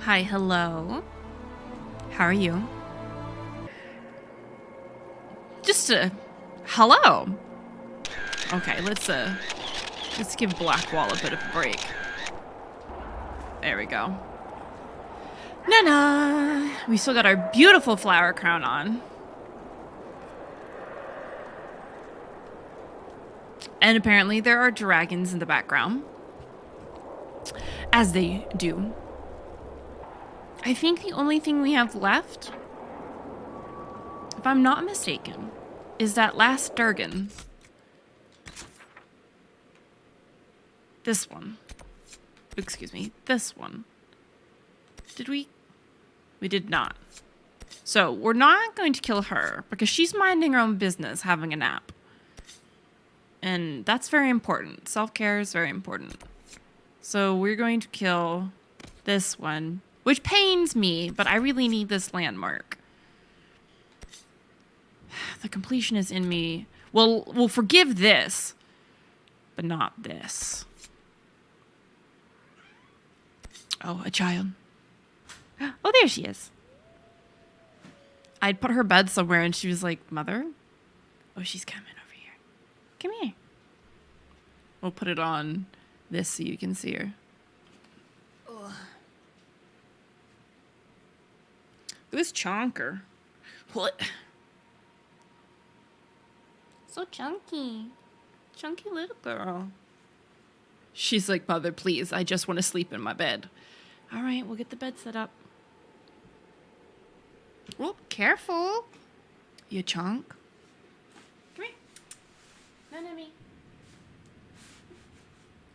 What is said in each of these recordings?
Hi, hello. How are you? Just hello. Okay, let's give Blackwall a bit of a break. There we go. Na-na! We still got our beautiful flower crown on. And apparently there are dragons in the background. As they do. I think the only thing we have left, if I'm not mistaken, is that last Durgan. This one. Excuse me, this one. Did we? We did not. So we're not going to kill her because she's minding her own business, having a nap. And that's very important. Self-care is very important. So we're going to kill this one, which pains me, but I really need this landmark. The completionist in me will forgive this, but not this. Oh, a child. Oh, there she is. I'd put her bed somewhere and she was like, Mother? Oh, she's coming over here. Come here. We'll put it on this so you can see her. Ugh. This chonker. What? So chunky. Chunky little girl. She's like, Mother, please. I just want to sleep in my bed. All right, we'll get the bed set up. Oh, careful. You chunk. Come here. None of me.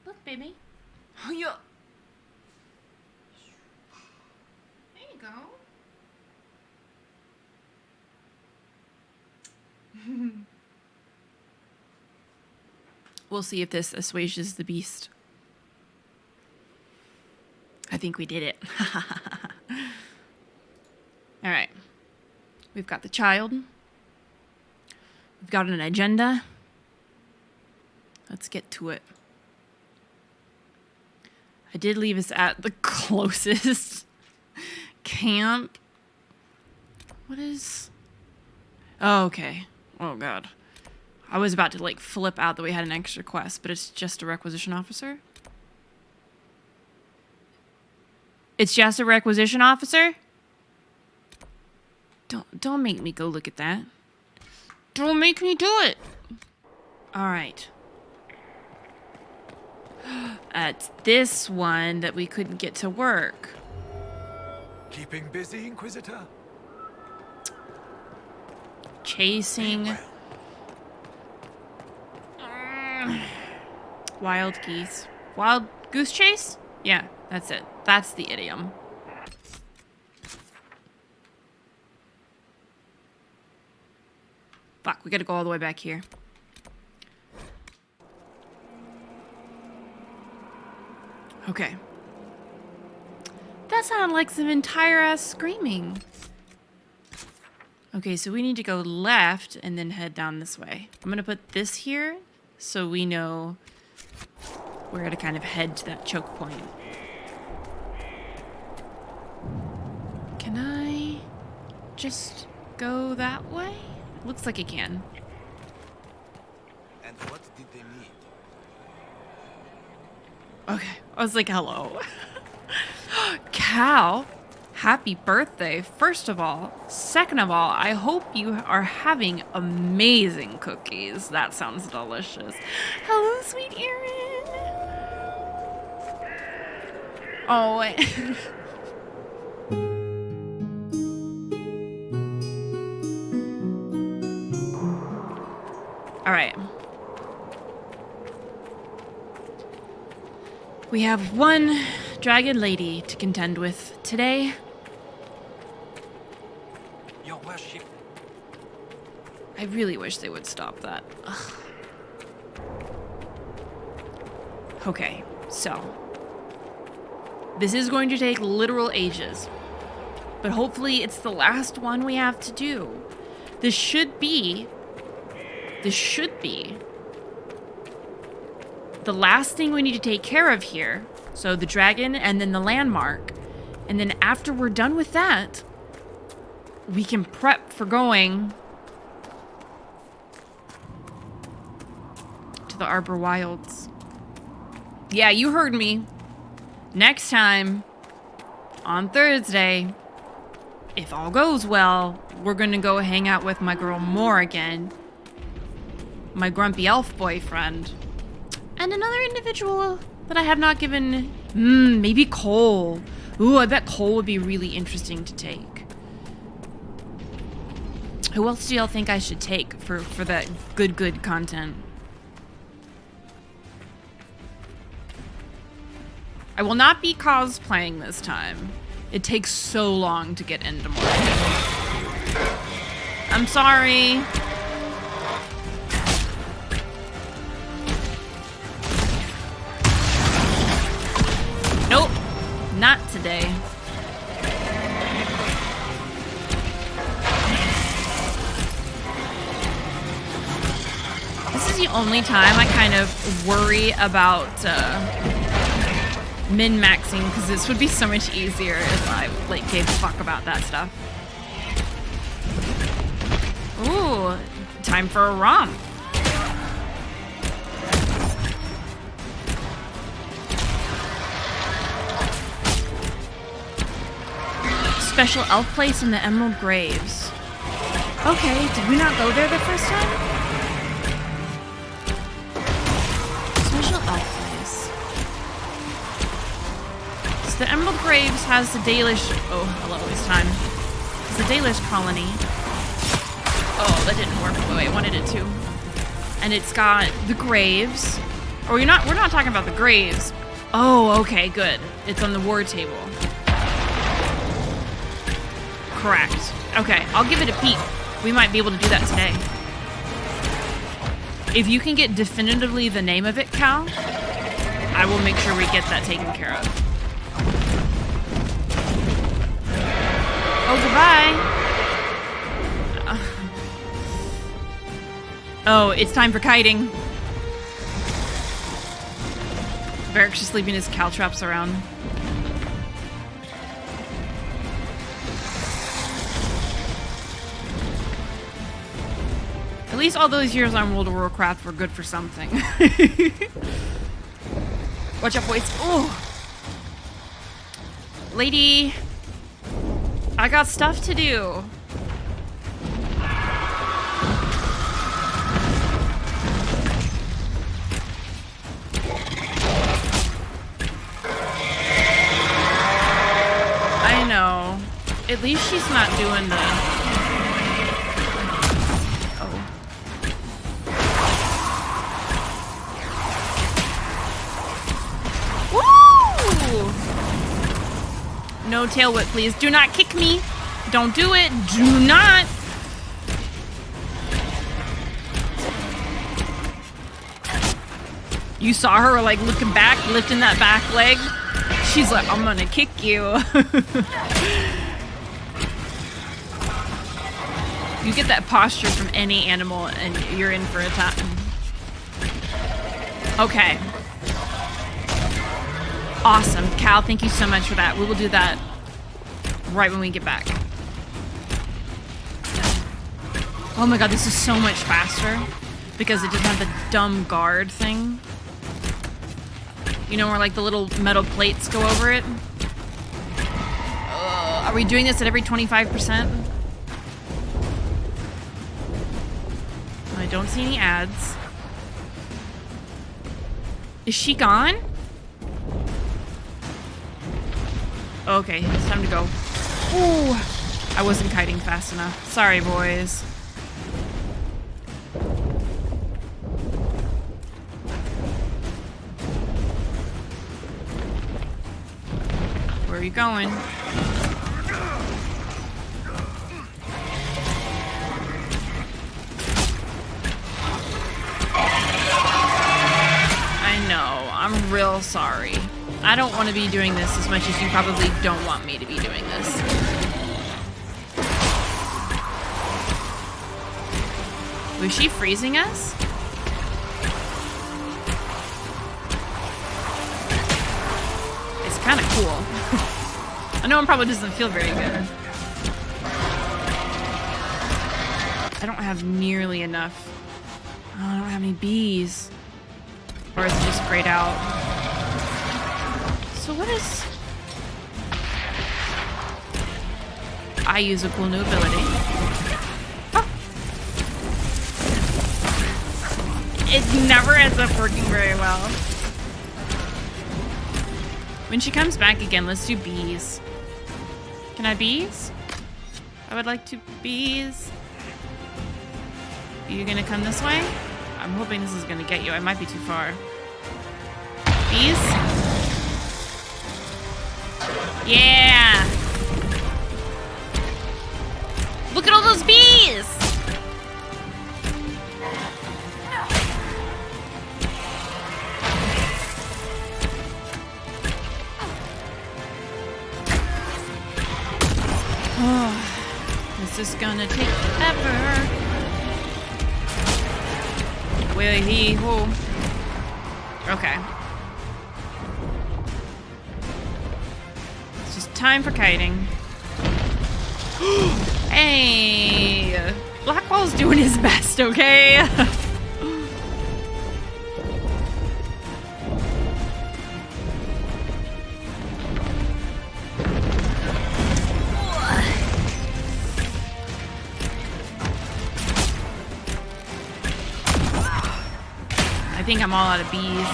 Look, baby. Oh, yeah. There you go. We'll see if this assuages the beast. I think we did it. All right. We've got the child. We've got an agenda. Let's get to it. I did leave us at the closest camp. What is... Oh, okay. Oh, God. I was about to, like, flip out that we had an extra quest, but it's just a requisition officer? It's just a requisition officer? Don't make me go look at that. Don't make me do it! Alright. It's this one that we couldn't get to work. Keeping busy, Inquisitor? Chasing... Wild geese. Wild goose chase? Yeah, that's it. That's the idiom. Fuck, we gotta go all the way back here. Okay. That sounded like some entire ass screaming. Okay, so we need to go left and then head down this way. I'm gonna put this here so we know where to kind of head to that choke point. Can I just go that way? Looks like I can. And what did they need? Okay, I was like, hello. Cal, happy birthday, first of all. Second of all, I hope you are having amazing cookies. That sounds delicious. Hello, sweet Erin. Oh, all right. We have one dragon lady to contend with today. Your worship. I really wish they would stop that. Ugh. Okay, so this is going to take literal ages, but hopefully it's the last one we have to do. This should be the last thing we need to take care of here. So the dragon and then the landmark. And then after we're done with that, we can prep for going to the Arbor Wilds. Yeah, you heard me. Next time, on Thursday, if all goes well, we're gonna go hang out with my girl Morrigan, my grumpy elf boyfriend, and another individual that I have not given. Maybe Cole. Ooh, I bet Cole would be really interesting to take. Who else do y'all think I should take for that good content? I will not be cosplaying this time. It takes so long to get into Morrigan. I'm sorry. Nope, not today. This is the only time I kind of worry about min-maxing, because this would be so much easier if I like gave a fuck about that stuff. Ooh, time for a romp. Special elf place in the Emerald Graves. Okay, did we not go there the first time? Special elf place. So the Emerald Graves has the dalish. Oh, hello, it's time. It's the dalish colony. Oh, that didn't work the way I wanted it to. And it's got the graves. Oh, we're not talking about the graves. Oh, okay, good. It's on the war table. Correct. Okay, I'll give it a peek. We might be able to do that today. If you can get definitively the name of it, Cal, I will make sure we get that taken care of. Oh, goodbye. Oh, it's time for kiting. Varric's just leaving his caltrops around. At least all those years on World of Warcraft were good for something. Watch out, boys. Oh, lady, I got stuff to do. I know. At least she's not doing the... No tail whip, please. Do not kick me. Don't do it. Do not. You saw her like looking back, lifting that back leg. She's like, I'm gonna kick you. You get that posture from any animal and you're in for a time. Okay. Awesome. Cal, thank you so much for that. We will do that right when we get back. Oh my god, this is so much faster because it doesn't have the dumb guard thing. You know, where like the little metal plates go over it? Are we doing this at every 25%? I don't see any ads. Is she gone? Okay, it's time to go. Ooh, I wasn't kiting fast enough. Sorry, boys. Where are you going? I know, I'm real sorry. I don't want to be doing this as much as you probably don't want me to be doing this. Was she freezing us? It's kind of cool. I know it probably doesn't feel very good. I don't have nearly enough. Oh, I don't have any bees. Or is it just grayed out? So what is... I use a cool new ability. Oh. It never ends up working very well. When she comes back again, let's do bees. Can I bees? I would like to bees. Are you gonna come this way? I'm hoping this is gonna get you. I might be too far. Bees? Yeah! Look at all those bees! Oh, this is gonna take forever. Will he ho? Okay. It's just time for kiting. Hey! Blackwall's doing his best, okay? I think I'm all out of bees.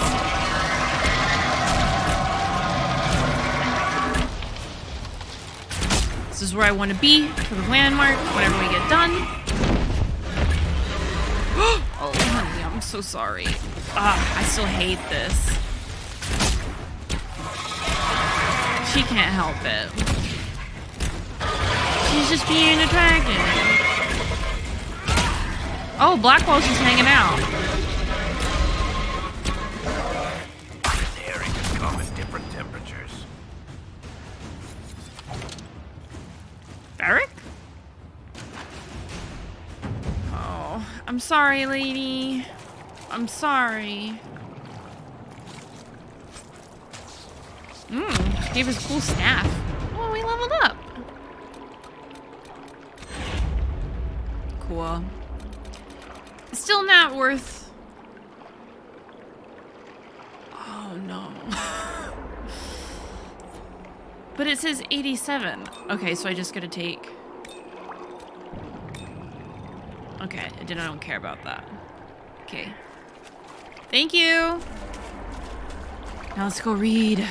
This is where I want to be for the landmark whenever we get done. Oh, honey, I'm so sorry. I still hate this. She can't help it. She's just being a dragon. Oh, Blackwall's just hanging out. Eric? Oh, I'm sorry, lady. I'm sorry. She gave us a cool staff. Oh, we leveled up. Cool. It's still not worth... Oh, no. But it says 87. Okay, so I just gotta take... Okay, I don't care about that. Okay. Thank you! Now let's go read.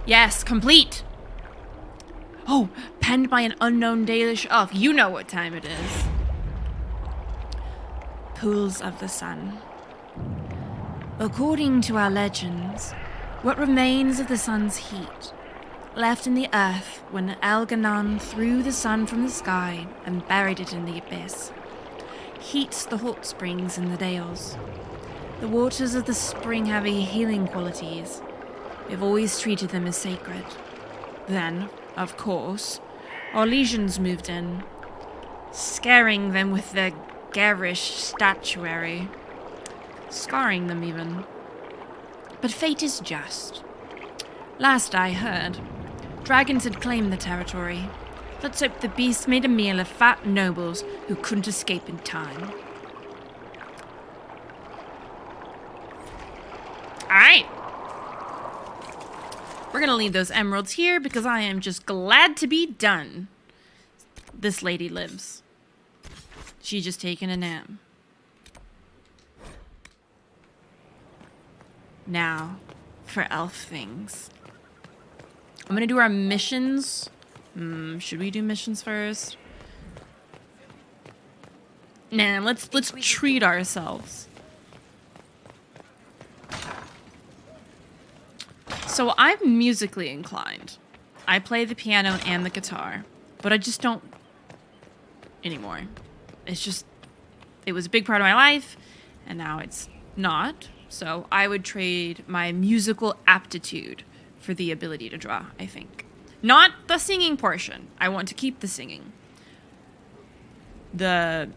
Yes, complete! Oh, penned by an unknown dalish elf. You know what time it is. Pools of the sun. According to our legends, what remains of the sun's heat, left in the earth when 𝒂𝒃𝒁 threw the sun from the sky and buried it in the abyss, heats the hot springs in the dales. The waters of the spring have healing qualities. We've always treated them as sacred. Then, of course, our legions moved in, scaring them with their garish statuary. Scarring them even. But fate is just. Last I heard, dragons had claimed the territory. Let's hope the beast made a meal of fat nobles who couldn't escape in time. Alright. We're gonna leave those emeralds here because I am just glad to be done. This lady lives. She's just taking a nap. Now, for elf things. I'm gonna do our missions. Should we do missions first? Nah, let's treat ourselves. So I'm musically inclined. I play the piano and the guitar, but I just don't anymore. It was a big part of my life, and now it's not. So I would trade my musical aptitude for the ability to draw, I think. Not the singing portion. I want to keep the singing. The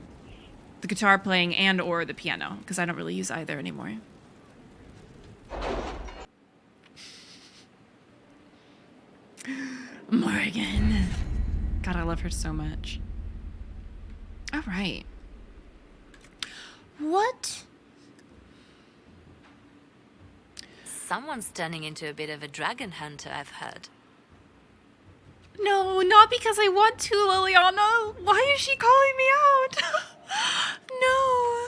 guitar playing and or the piano, because I don't really use either anymore. Morrigan. God, I love her so much. All right. What? Someone's turning into a bit of a dragon hunter, I've heard. No, not because I want to, Liliana. Why is she calling me out? No.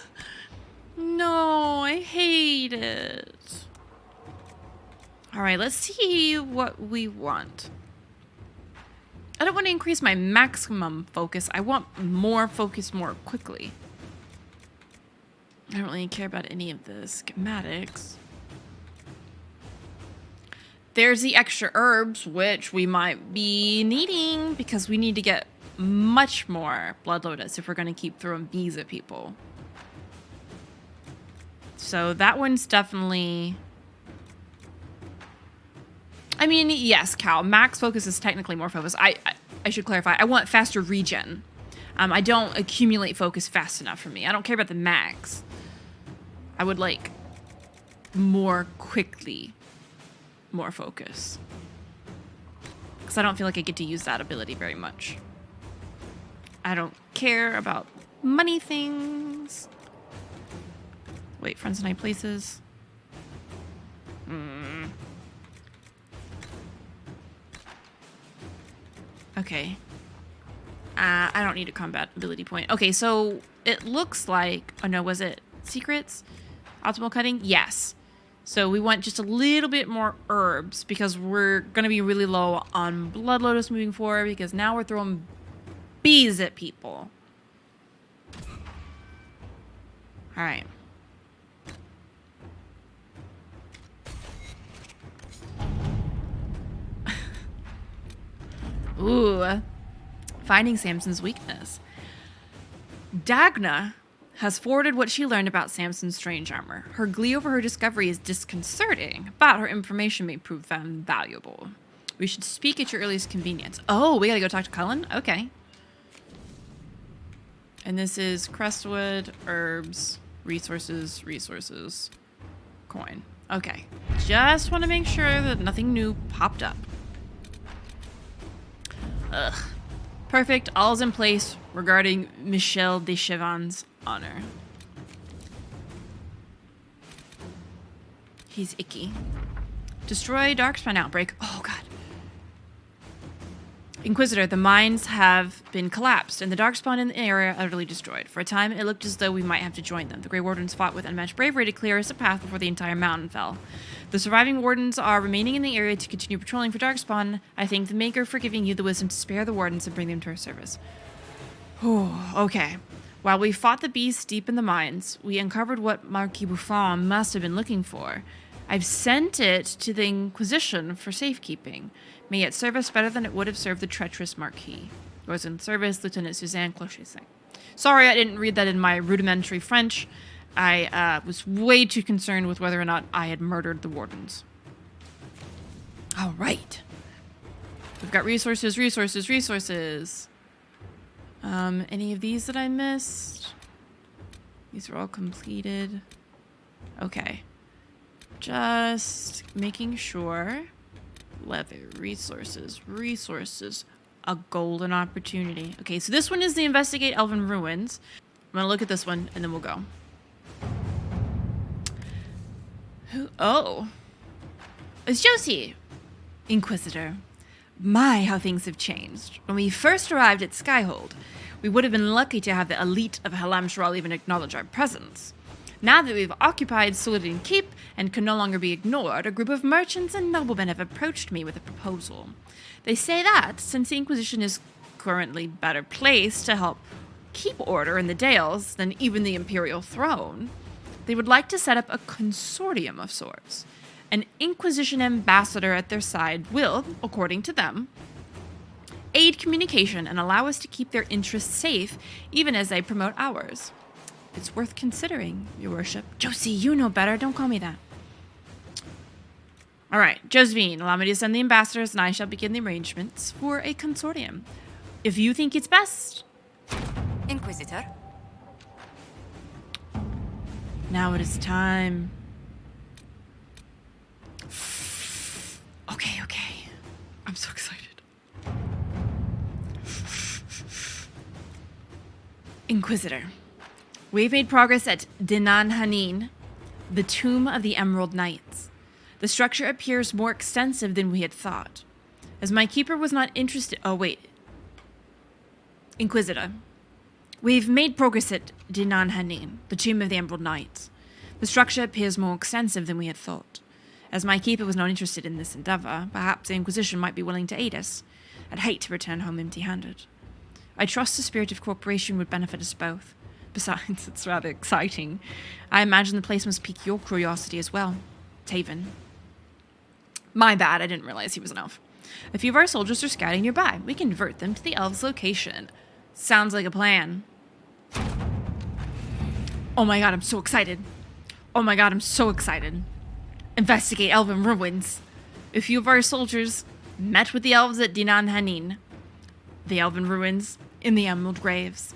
No, I hate it. All right, let's see what we want. I don't want to increase my maximum focus. I want more focus more quickly. I don't really care about any of the schematics. There's the extra herbs, which we might be needing because we need to get much more blood lotus if we're going to keep throwing bees at people. So that one's definitely... I mean, yes, Cal, max focus is technically more focus. I should clarify. I want faster regen. I don't accumulate focus fast enough for me. I don't care about the max. I would like more quickly, more focus. Because I don't feel like I get to use that ability very much. I don't care about money things. Wait, friends and I places. Okay. I don't need a combat ability point. Okay, so it looks like... Oh no, was it secrets? Optimal cutting? Yes. So we want just a little bit more herbs because we're going to be really low on blood lotus moving forward because now we're throwing bees at people. All right. Ooh. Finding Samson's weakness. Dagna has forwarded what she learned about Samson's strange armor. Her glee over her discovery is disconcerting, but her information may prove valuable. We should speak at your earliest convenience. Oh, we gotta go talk to Cullen? Okay. And this is crestwood, herbs, resources, coin. Okay. Just want to make sure that nothing new popped up. Ugh. Perfect. All's in place regarding Michel de Chevan's honor. He's icky. Destroy Darkspawn outbreak. Oh, God. Inquisitor, the mines have been collapsed and the Darkspawn in the area utterly destroyed. For a time, it looked as though we might have to join them. The Grey Wardens fought with unmatched bravery to clear us a path before the entire mountain fell. The surviving Wardens are remaining in the area to continue patrolling for Darkspawn. I thank the Maker for giving you the wisdom to spare the Wardens and bring them to our service. Oh, okay. While we fought the beasts deep in the mines, we uncovered what 𝒸𝒾𝒶 must have been looking for. I've sent it to the Inquisition for safekeeping. May it serve us better than it would have served the treacherous Marquis. Yours in service, Lieutenant Suzanne 𝒂𝒶. Sorry, I didn't read that in my rudimentary French. I was way too concerned with whether or not I had murdered the Wardens. All right. We've got resources. Any of these that I missed? These are all completed. Okay. Just making sure. Leather, resources, a golden opportunity. Okay, so this one is the Investigate Elven Ruins. I'm gonna look at this one and then we'll go. Oh. It's Josie. Inquisitor. My, how things have changed. When we first arrived at Skyhold, we would have been lucky to have the elite of Halamshral even acknowledge our presence. Now that we've occupied Solidin Keep and can no longer be ignored, a group of merchants and noblemen have approached me with a proposal. They say that, since the Inquisition is currently better placed to help keep order in the Dales than even the Imperial throne, they would like to set up a consortium of sorts. An Inquisition ambassador at their side will, according to them, aid communication and allow us to keep their interests safe, even as they promote ours. It's worth considering, Your Worship. Josie, you know better. Don't call me that. All right, Josephine, allow me to send the ambassadors and I shall begin the arrangements for a consortium. If you think it's best. Inquisitor. Now it is time. Okay. I'm so excited. Inquisitor. We've made progress at Hanin, the tomb of the Emerald Knights. The structure appears more extensive than we had thought. As my keeper was not interested... Oh, wait. Inquisitor. We've made progress at Hanin, the tomb of the Emerald Knights. The structure appears more extensive than we had thought. As my keeper was not interested in this endeavor, perhaps the Inquisition might be willing to aid us. I'd hate to return home empty-handed. I trust the spirit of cooperation would benefit us both. Besides, it's rather exciting. I imagine the place must pique your curiosity as well. Taven. My bad, I didn't realize he was an elf. A few of our soldiers are scouting nearby. We can divert them to the elves' location. Sounds like a plan. Oh my god, I'm so excited. Oh my god, I'm so excited. Investigate elven ruins. A few of our soldiers met with the elves at Hanin, the elven ruins in the Emerald Graves.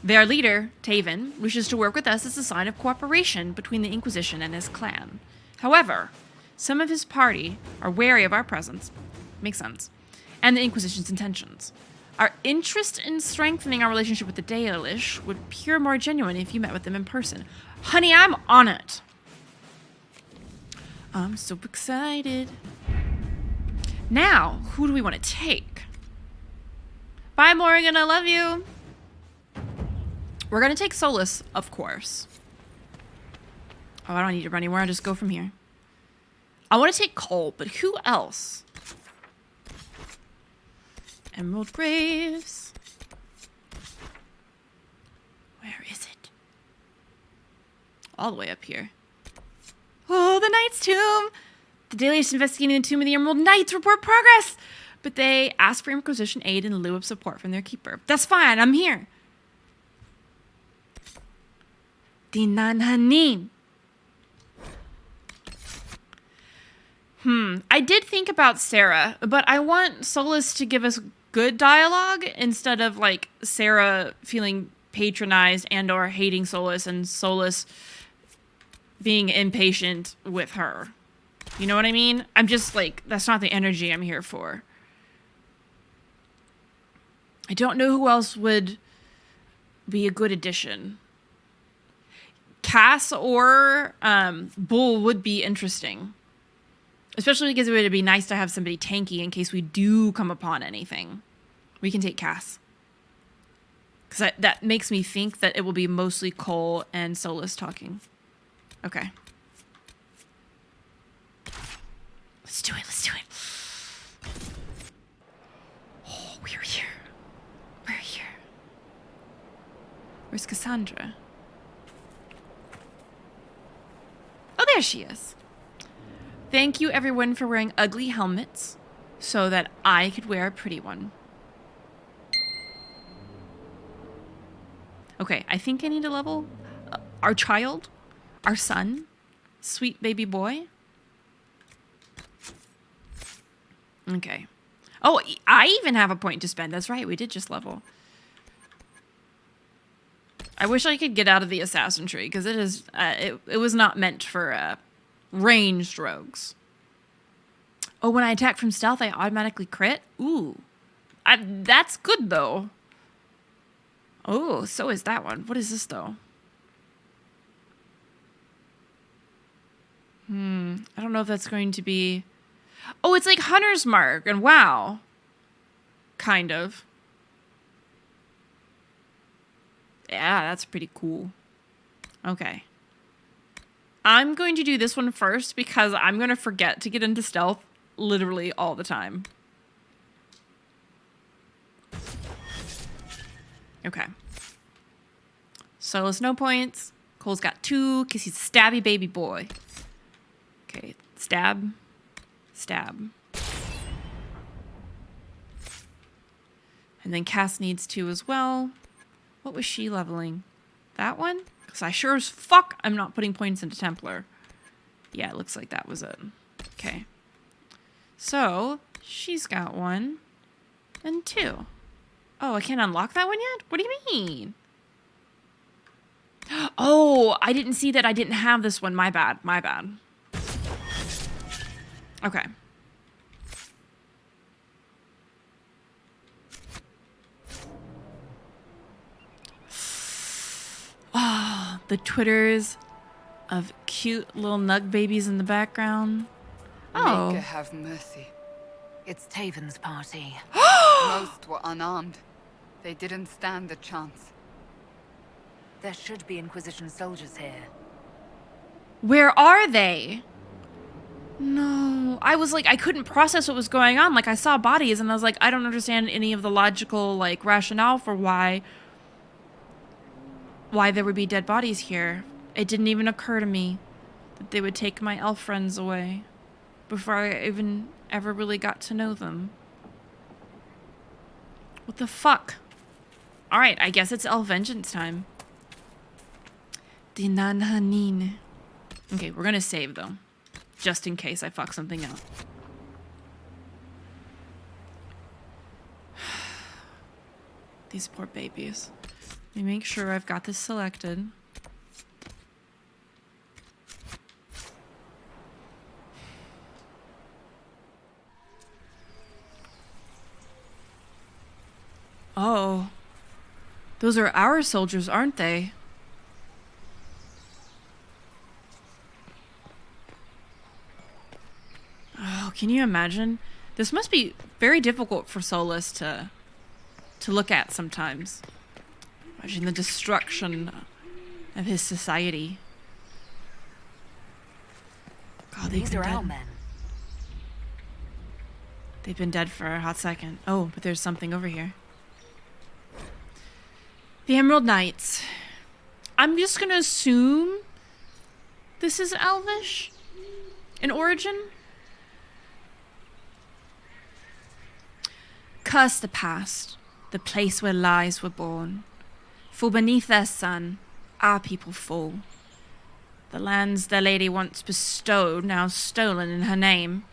Their leader, Taven, wishes to work with us as a sign of cooperation between the Inquisition and his clan. However, some of his party are wary of our presence, makes sense, and the Inquisition's intentions. Our interest in strengthening our relationship with the dalish would appear more genuine if you met with them in person. Honey, I'm on it. I'm so excited. Now, who do we want to take? Bye, Morrigan, I love you. We're going to take Solus, of course. Oh, I don't need to run anywhere. I'll just go from here. I want to take Cole, but who else? Emerald Graves. Where is it? All the way up here. Oh, the Knight's Tomb! The dalish investigating the Tomb of the Emerald Knights report progress! But they ask for Inquisition aid in lieu of support from their keeper. That's fine, I'm here. Hanin. I did think about Sarah, but I want Solus to give us good dialogue instead of like Sarah feeling patronized and or hating Solus and Solus being impatient with her. You know what I mean? I'm just like, that's not the energy I'm here for. I don't know who else would be a good addition. Cass or Bull would be interesting. Especially because it would be nice to have somebody tanky in case we do come upon anything. We can take Cass. Because that makes me think that it will be mostly Cole and Solus talking. Okay. Let's do it, let's do it. Oh, we're here. We're here. Where's Cassandra? Oh, there she is. Thank you, everyone, for wearing ugly helmets so that I could wear a pretty one. Okay, I think I need to level our child, our son, sweet baby boy. Okay. Oh, I even have a point to spend. That's right, we did just level. I wish I could get out of the assassin tree because it is it was not meant for ranged rogues. Oh, when I attack from stealth, I automatically crit? Ooh. That's good, though. Oh, so is that one. What is this, though? I don't know if that's going to be... Oh, it's like Hunter's Mark, and wow. Kind of. Yeah, that's pretty cool. Okay. I'm going to do this one first because I'm going to forget to get into stealth literally all the time. Okay. Solus, no points. Cole's got 2 because he's a stabby baby boy. Okay, stab. Stab. And then Cass needs 2 as well. What was she leveling? That one? Because I sure as fuck I'm not putting points into Templar. Yeah, it looks like that was it. Okay. So, she's got 1 and 2. Oh, I can't unlock that one yet? What do you mean? Oh, I didn't see that I didn't have this one. My bad. My bad. Okay. Oh, the twitters of cute little nug babies in the background. Oh. May God have mercy. It's Taven's party. Most were unarmed. They didn't stand a chance. There should be Inquisition soldiers here. Where are they? No. I was like, I couldn't process what was going on. Like, I saw bodies and I was like, I don't understand any of the logical, like, rationale for why there would be dead bodies here. It didn't even occur to me that they would take my elf friends away before I even ever really got to know them. What the fuck? Alright, I guess it's elf vengeance time. Dinan Hanin. Okay, we're gonna save though. Just in case I fuck something up. These poor babies. Let me make sure I've got this selected. Oh. Those are our soldiers, aren't they? Oh, can you imagine? This must be very difficult for Solus to look at sometimes. Imagine the destruction of his society. God, These are our men. They've been dead for a hot second. Oh, but there's something over here. The Emerald Knights. I'm just gonna assume this is Elvish in origin. Curse the past, the place where lies were born. For beneath their sun, our people fall. The lands their lady once bestowed, now stolen in her name.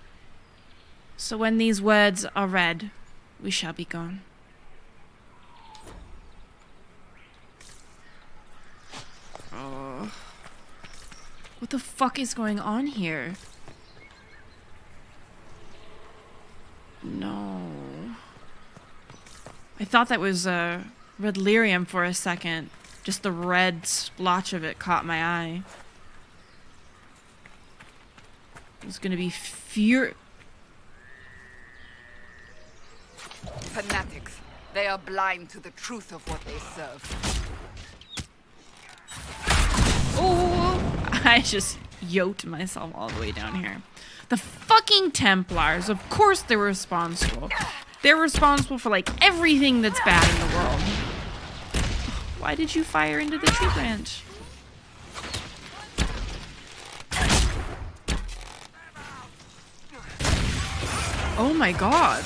So when these words are read, we shall be gone. Oh. What the fuck is going on here? No. I thought that was red lyrium for a second. Just the red splotch of it caught my eye. It was gonna be Fanatics. They are blind to the truth of what they serve. Oh, I just yoked myself all the way down here. The fucking Templars, of course they're responsible. They're responsible for, like, everything that's bad in the world. Why did you fire into the tree branch? Oh my god.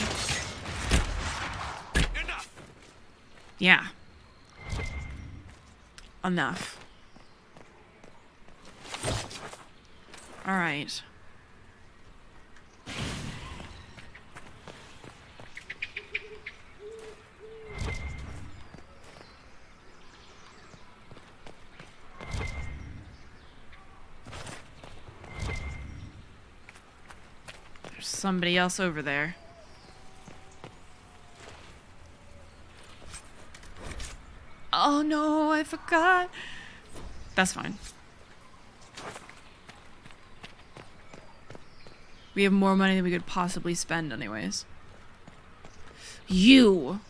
Yeah. Enough. All right. There's somebody else over there. Oh no, I forgot. That's fine. We have more money than we could possibly spend anyways. You!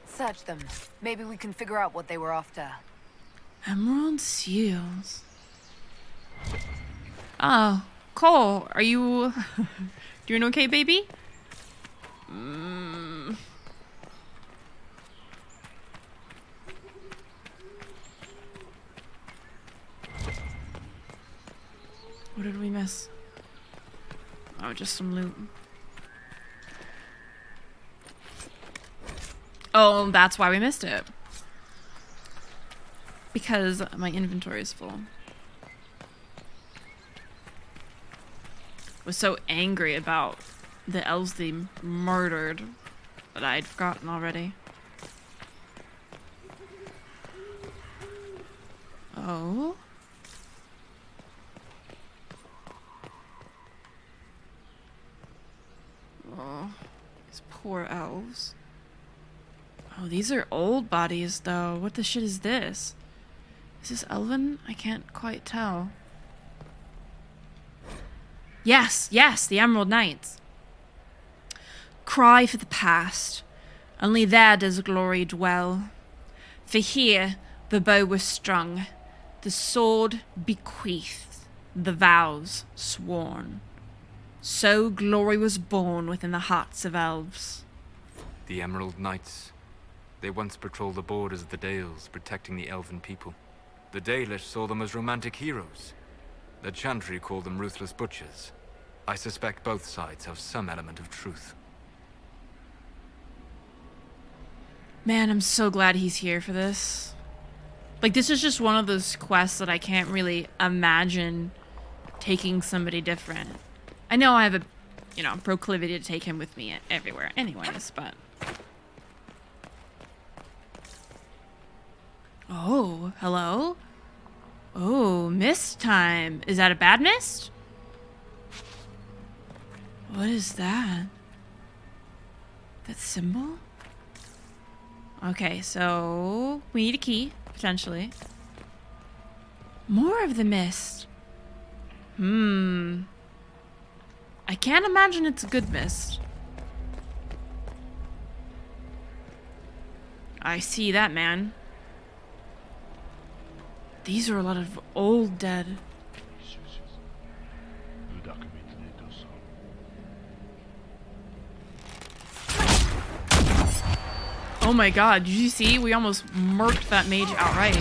Search them. Maybe we can figure out what they were after. Emerald seals. Oh, Cole, are you doing okay, baby? What did we miss? Oh, just some loot. Oh, that's why we missed it. Because my inventory is full. Was so angry about the elves they murdered that I'd forgotten already. Oh. Oh, these poor elves. Oh, these are old bodies, though. What the shit is this? Is this Elven? I can't quite tell. Yes, yes, the Emerald Knights. Cry for the past. Only there does glory dwell. For here the bow was strung, the sword bequeathed, the vows sworn. So glory was born within the hearts of elves. The Emerald Knights. They once patrolled the borders of the Dales, protecting the Elven people. The Dalish saw them as romantic heroes. The Chantry called them ruthless butchers. I suspect both sides have some element of truth. Man, I'm so glad he's here for this. Like, this is just one of those quests that I can't really imagine taking somebody different. I know I have a, you know, proclivity to take him with me everywhere anyways, but... Oh, hello? Oh, mist time. Is that a bad mist? What is that? That symbol? Okay, so we need a key, potentially. More of the mist. I can't imagine it's a good mist. I see that, man. These are a lot of old dead. Oh my god, did you see? We almost murked that mage outright.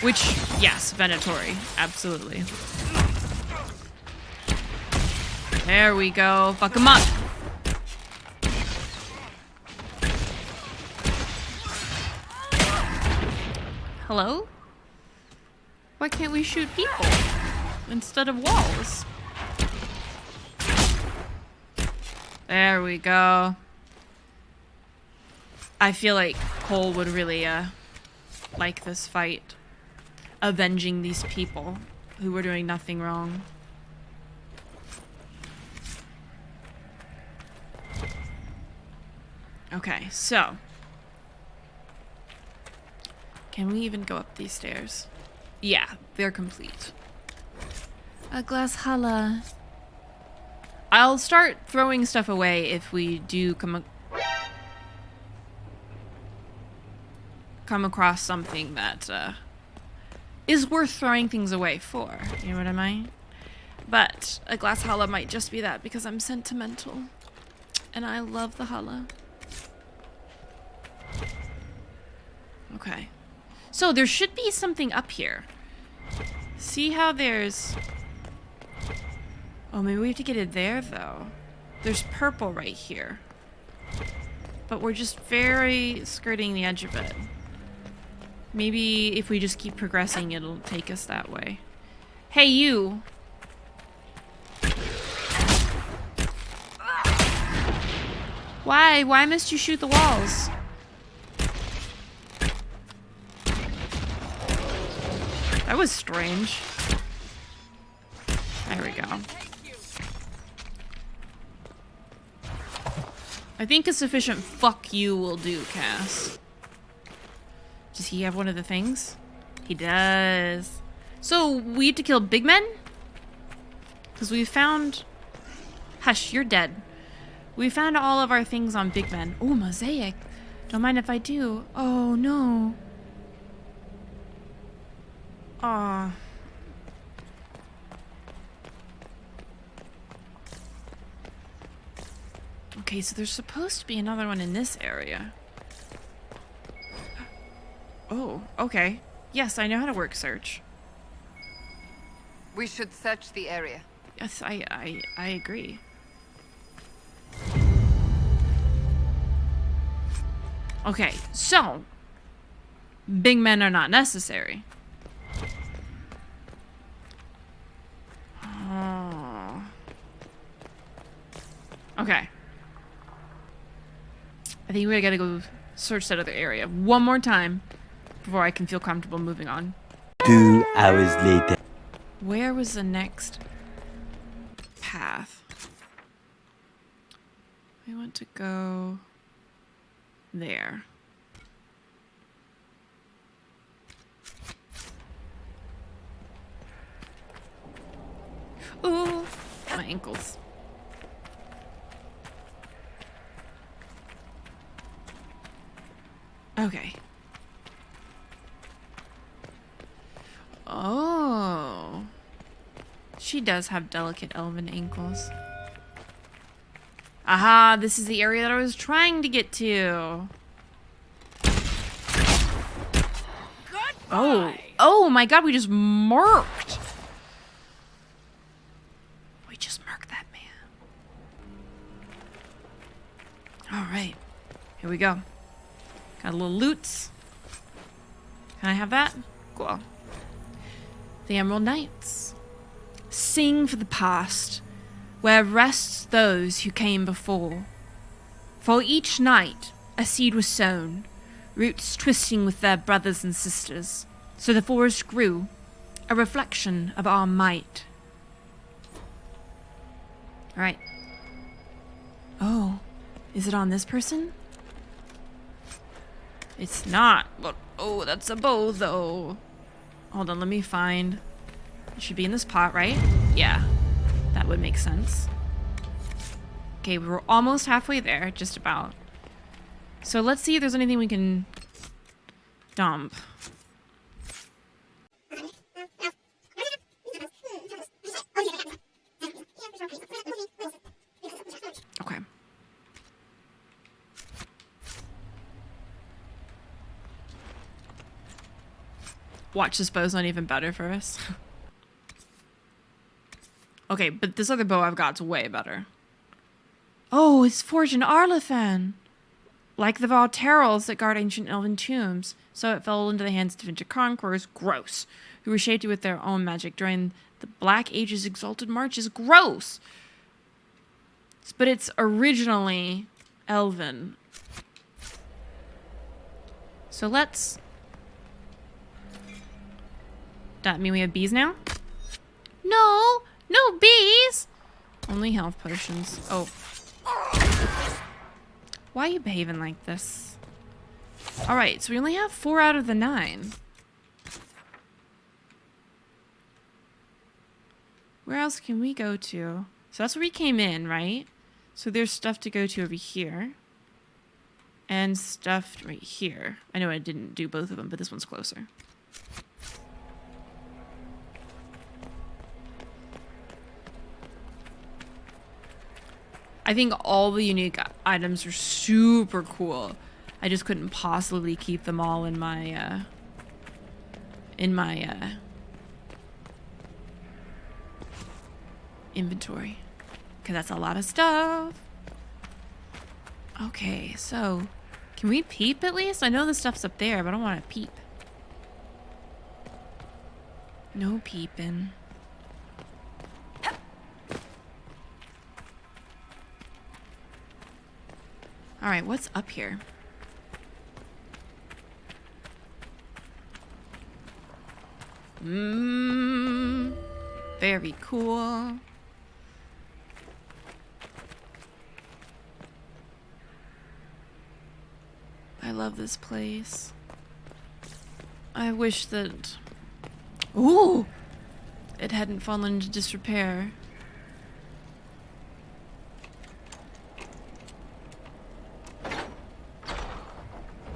Which, yes, Venatori. Absolutely. There we go. Fuck him up. Hello? Why can't we shoot people instead of walls? There we go. I feel like Cole would really like this fight. Avenging these people who were doing nothing wrong. Okay, so. Can we even go up these stairs? Yeah, they're complete. A glass hala. I'll start throwing stuff away if we do come across something that is worth throwing things away for. You know what I mean? But a glass hala might just be that because I'm sentimental. And I love the hala. Okay. So there should be something up here. See how there's... Oh, maybe we have to get it there, though. There's purple right here. But we're just very skirting the edge of it. Maybe if we just keep progressing, it'll take us that way. Hey, you! Why? Why must you shoot the walls? That was strange. There we go. I think a sufficient fuck you will do, Cass. Does he have one of the things? He does. So, we have to kill big men? Because we found... Hush, you're dead. We found all of our things on big men. Oh, mosaic. Don't mind if I do. Oh, no. Aw. Okay, so there's supposed to be another one in this area. Oh, okay. Yes, I know how to work search. We should search the area. Yes, I agree. Okay, so big men are not necessary. Oh. Okay. I think we gotta go search that other area one more time before I can feel comfortable moving on. 2 hours later. Where was the next path? We want to go there. Ooh, my ankles. Okay. Oh. She does have delicate elven ankles. Aha, this is the area that I was trying to get to. Oh. Oh my god, we just murked. We just murked that man. Alright. Here we go. Got a little loots. Can I have that? Cool. The Emerald Knights. Sing for the past, where rests those who came before. For each night a seed was sown, roots twisting with their brothers and sisters, so the forest grew, a reflection of our might. Alright. Oh, is it on this person? It's not, but oh, that's a bow though. Hold on, let me find. It should be in this pot, right? Yeah, that would make sense. Okay, we're almost halfway there, just about. So let's see if there's anything we can dump. Okay. Watch, this bow's not even better for us. Okay, but this other bow I've got's way better. Oh, it's forged in Arlathan. Like the Valterals that guard ancient elven tombs. So it fell into the hands of ancient conquerors. Gross. Who reshaped it with their own magic during the Black Age's exalted marches. Gross! But it's originally Elven. So let's... That mean we have bees now? No! No bees! Only health potions. Oh. Why are you behaving like this? Alright, so we only have 4 out of the 9. Where else can we go to? So that's where we came in, right? So there's stuff to go to over here. And stuff right here. I know I didn't do both of them, but this one's closer. I think all the unique items are super cool. I just couldn't possibly keep them all in my inventory, because that's a lot of stuff. Okay, so can we peep at least? I know the stuff's up there, but I don't want to peep. No peeping. All right, what's up here? Very cool. I love this place. I wish that... Ooh! It hadn't fallen into disrepair.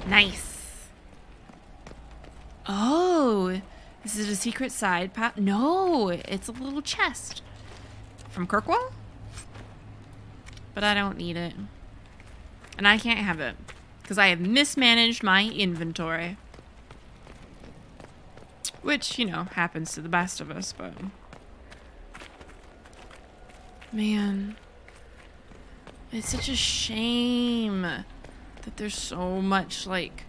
Nice. Oh, is it a secret side path? No, it's a little chest from 𝒸𝒾𝒶. But I don't need it. And I can't have it because I have mismanaged my inventory. Which, you know, happens to the best of us, but... Man. It's such a shame that there's so much, like...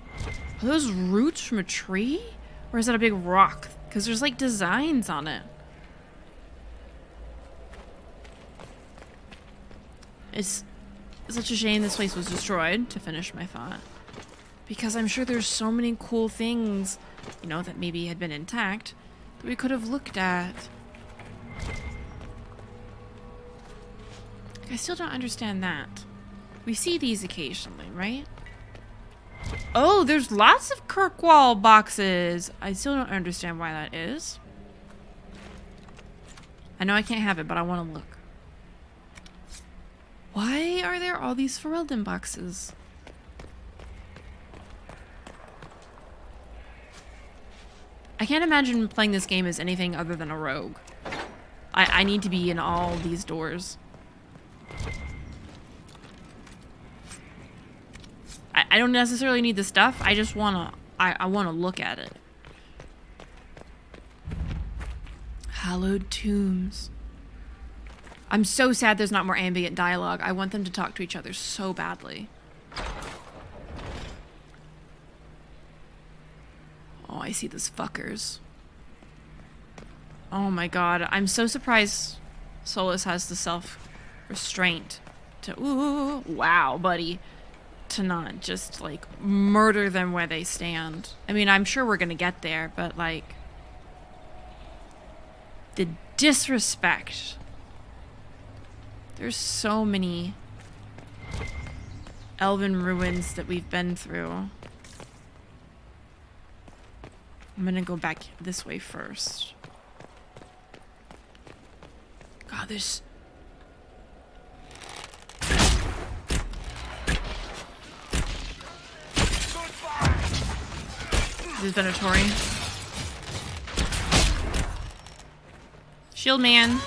Are those roots from a tree? Or is that a big rock? Because there's, like, designs on it. It's such a shame this place was destroyed, to finish my thought. Because I'm sure there's so many cool things, you know, that maybe had been intact that we could have looked at. I still don't understand that. We see these occasionally, right? Oh, there's lots of 𝒸𝒾𝒁 boxes. I still don't understand why that is. I know I can't have it, but I want to look. Why are there all these 𝒂𝒹𝒾𝒁 boxes? I can't imagine playing this game as anything other than a rogue. I need to be in all these doors. I don't necessarily need the stuff. I just wanna I wanna look at it. Hallowed tombs. I'm so sad there's not more ambient dialogue. I want them to talk to each other so badly. Oh, I see those fuckers. Oh my god. I'm so surprised Solas has the self-restraint to... Ooh, wow, buddy. To not just, like, murder them where they stand. I mean, I'm sure we're gonna get there, but, like... The disrespect. There's so many elven ruins that we've been through. I'm gonna go back this way first. God, there's... This is Venatori. Shield man.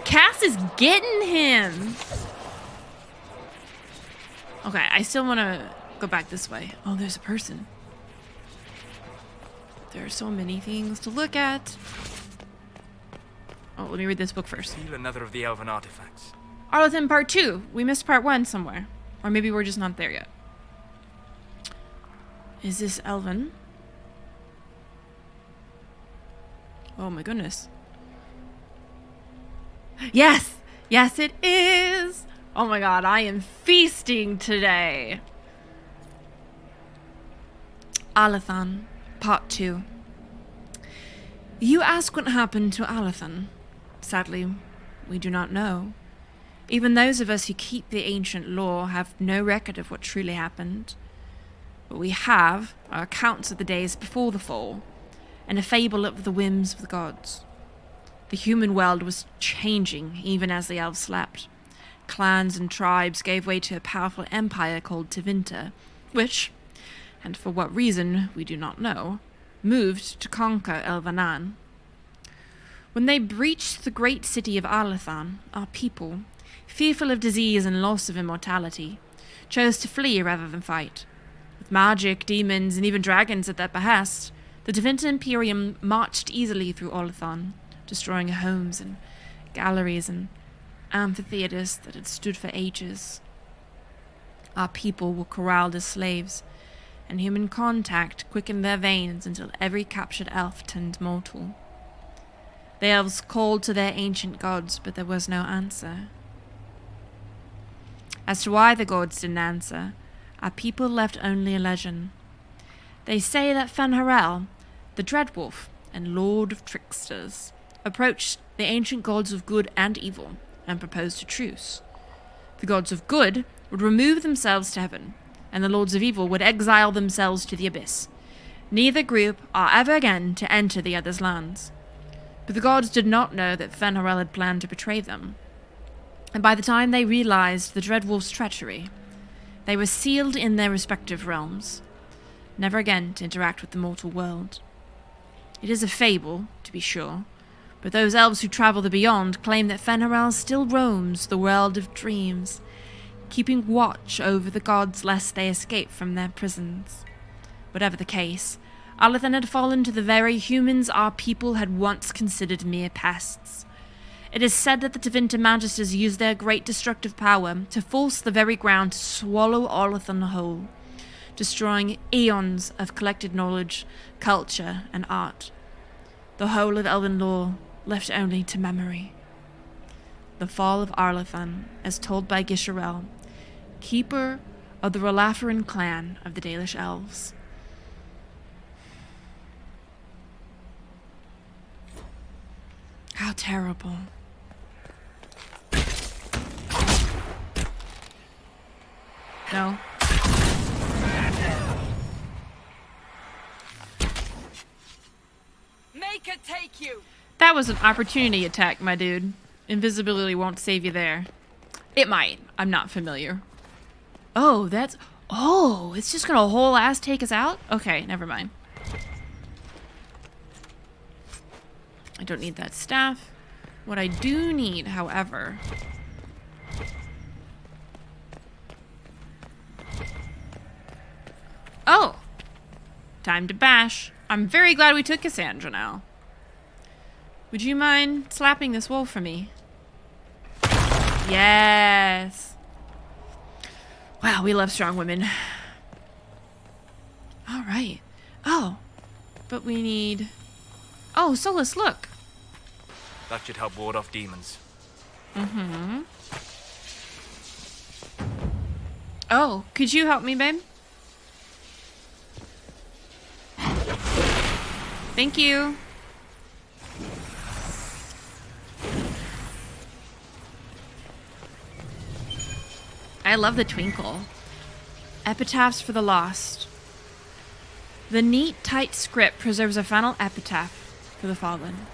Cass is getting him. Okay, I still want to go back this way. Oh, there's a person. There are so many things to look at. Oh, let me read this book first. Steal another of the elven artifacts. Arlothan Part 2. We missed Part 1 somewhere. Or maybe we're just not there yet. Is this Elven? Oh my goodness. Yes! Yes, it is! Oh my god, I am feasting today. Alathan, Part 2. You ask what happened to Alathan. Sadly, we do not know. Even those of us who keep the ancient lore have no record of what truly happened. What we have are accounts of the days before the fall, and a fable of the whims of the gods. The human world was changing even as the elves slept. Clans and tribes gave way to a powerful empire called 𝒂𝒹𝒾𝒶, which, and for what reason we do not know, moved to conquer Elvenan. When they breached the great city of Alathan, our people, fearful of disease and loss of immortality, chose to flee rather than fight. With magic, demons, and even dragons at their behest, the 𝒂𝒹𝒾 Imperium marched easily through Alathan, destroying homes and galleries and amphitheaters that had stood for ages. Our people were corralled as slaves, and human contact quickened their veins until every captured elf turned mortal. The elves called to their ancient gods, but there was no answer. As to why the gods didn't answer, our people left only a legend. They say that 𝒂𝒹𝒾𝒁, the Dreadwolf and Lord of Tricksters, approached the ancient gods of good and evil and proposed a truce. The gods of good would remove themselves to heaven, and the lords of evil would exile themselves to the abyss. Neither group are ever again to enter the other's lands. But the gods did not know that 𝒂𝒹𝒾𝒁 had planned to betray them. And by the time they realized the Dreadwolf's treachery, they were sealed in their respective realms, never again to interact with the mortal world. It is a fable, to be sure, but those elves who travel the beyond claim that 𝒂𝒹𝒾𝒁 still roams the world of dreams, keeping watch over the gods lest they escape from their prisons. Whatever the case, Alathan had fallen to the very humans our people had once considered mere pests. It is said that the 𝒂𝒹𝒾 Magisters used their great destructive power to force the very ground to swallow Alathan whole, destroying eons of collected knowledge, culture, and art. The whole of elven lore left only to memory. the fall of Arlathan, as told by 𝒸𝒹𝒾𝒶, keeper of the 𝒂𝒹𝒾𝒁 clan of the Dalish elves. How terrible. No. Make it take you! That was an opportunity attack, my dude. Invisibility won't save you there. It might. I'm not familiar. Oh, that's... Oh, it's just gonna whole ass take us out? Okay, never mind. I don't need that staff. What I do need, however... Oh! Time to bash. I'm very glad we took Cassandra now. Would you mind slapping this wolf for me? Yes! Wow, we love strong women. Alright. Oh. But we need... Oh, Solus, look! That should help ward off demons. Mm-hmm. Oh, could you help me, babe? Thank you. I love the twinkle. Epitaphs for the lost. The neat, tight script preserves a final epitaph for the fallen.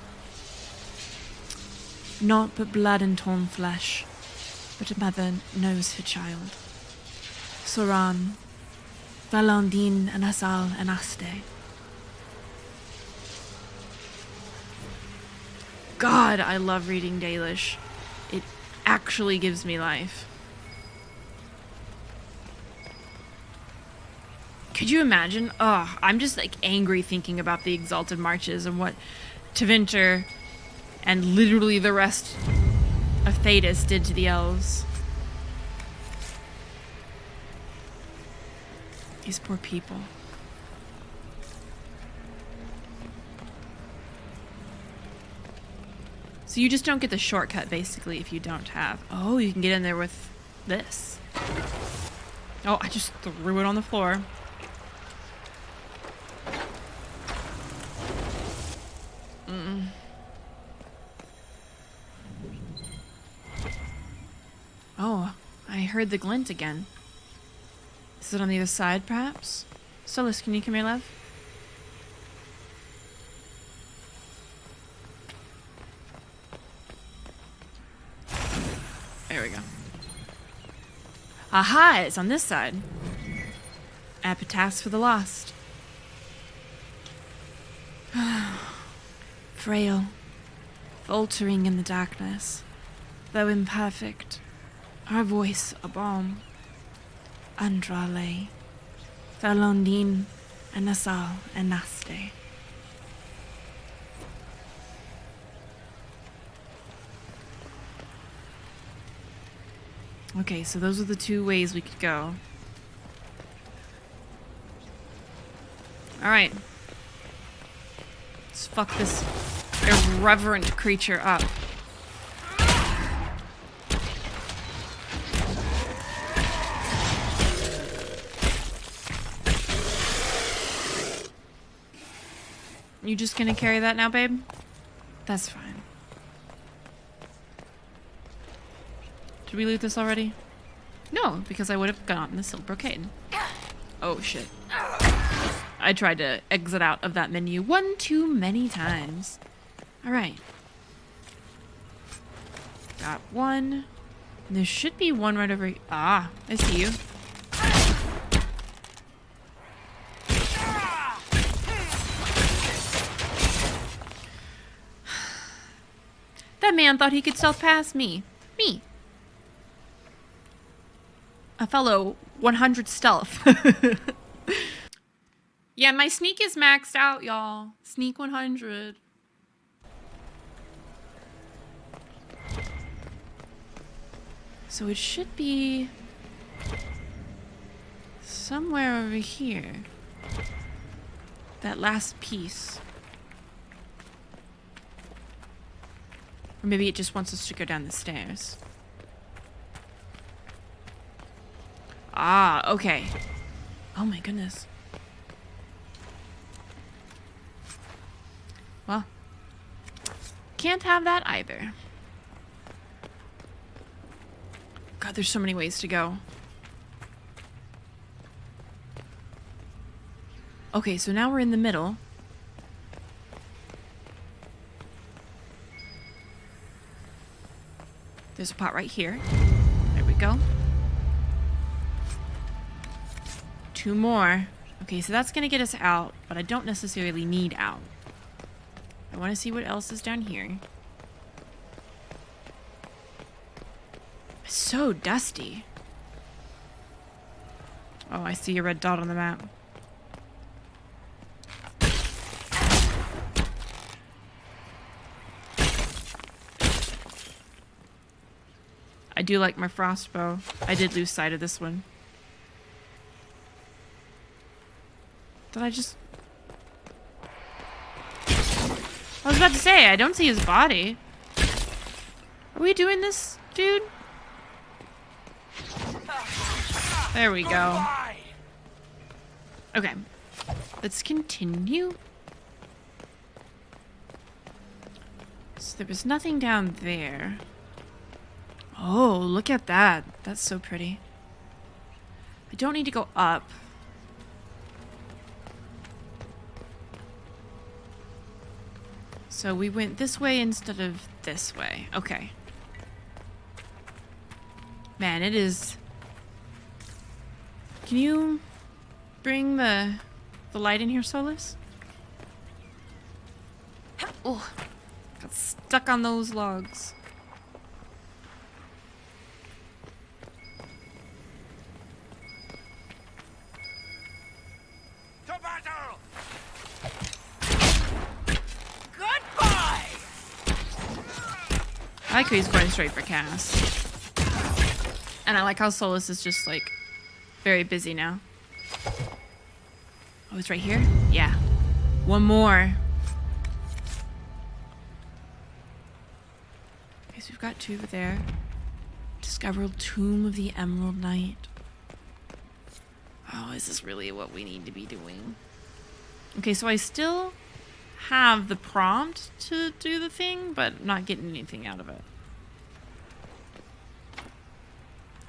Naught but blood and torn flesh, but a mother knows her child. Soran, Valandine and Asal and Aste. God, I love reading Dalish. It actually gives me life. Could you imagine? Oh, I'm just like angry thinking about the Exalted Marches and what Tevinter and literally the rest of Thedas did to the elves. These poor people. So you just don't get the shortcut, basically, if you don't have... Oh, you can get in there with this. Oh, I just threw it on the floor. Oh, I heard the glint again. Is it on the other side, perhaps? Solus, can you come here, love? There we go. Aha, it's on this side. Epitaphs for the lost. Frail, faltering in the darkness, though imperfect, our voice a balm. Andrale, Valandine, and Asal, and Naste. Okay, so those are the two ways we could go. Alright. Let's fuck this irreverent creature up. You just gonna carry that now, babe? That's fine. Did we loot this already? No, because I would have gotten the 𝒂𝒾𝒶. Oh shit. I tried to exit out of that menu one too many times. Alright. Got one. And there should be one right over here. Ah, I see you. That man thought he could stealth past me. Me. A fellow 100 stealth. Yeah, my sneak is maxed out, y'all. Sneak 100. So it should be somewhere over here. That last piece. Or maybe it just wants us to go down the stairs. Ah, okay. Oh my goodness. Well, can't have that either. God, there's so many ways to go. Okay, so now we're in the middle. There's a pot right here. There we go. 2 more. Okay, so that's gonna get us out, but I don't necessarily need out. I want to see what else is down here. It's so dusty. Oh, I see a red dot on the map. I do like my frostbow. I did lose sight of this one. Did I just... I was about to say, I don't see his body. Are we doing this, dude? There we go. Okay. Let's continue. So there was nothing down there. Oh, look at that. That's so pretty. I don't need to go up. So we went this way instead of this way. Okay. Man, it is... Can you bring the light in here, Solus? Oh, got stuck on those logs. To battle! Goodbye! I like how he's going straight for Cass. And I like how Solus is just like very busy now. Oh, it's right here? Yeah. One more. Okay, so we've got 2 over there. Discovered Tomb of the Emerald Knight. Oh, is this really what we need to be doing? Okay, so I still have the prompt to do the thing, but not getting anything out of it.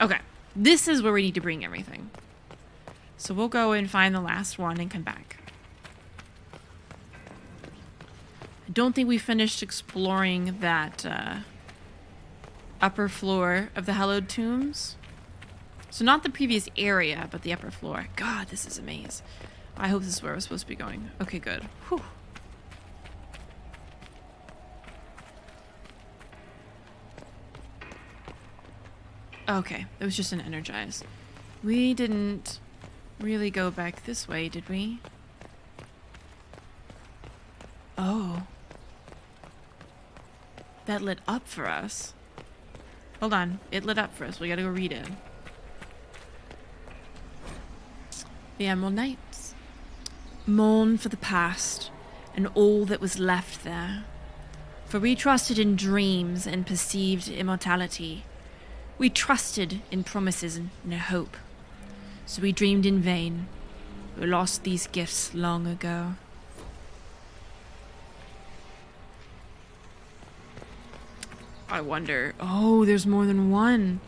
Okay, this is where we need to bring everything. So we'll go and find the last one and come back. I don't think we finished exploring that upper floor of the hallowed tombs. So not the previous area, but the upper floor. God, this is a maze. I hope this is where we're supposed to be going. Okay, good. Whew. Okay, it was just an energize. We didn't really go back this way, did we? Oh. That lit up for us. Hold on, it lit up for us. We gotta go read it. The Emerald Knights. Mourn for the past and all that was left there. For we trusted in dreams and perceived immortality. We trusted in promises and hope. So we dreamed in vain. We lost these gifts long ago. I wonder... Oh, there's more than one.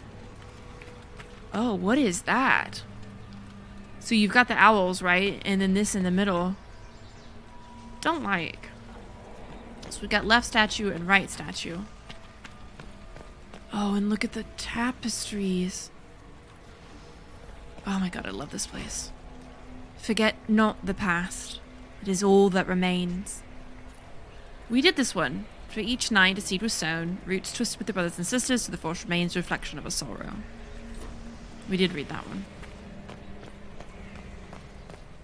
Oh, what is that? So you've got the owls, right? And then this in the middle. Don't like. So we've got left statue and right statue. Oh, and look at the tapestries. Oh my god, I love this place. Forget not the past. It is all that remains. We did this one. For each night a seed was sown, roots twisted with the brothers and sisters, so the forest remains a reflection of a sorrow. We did read that one.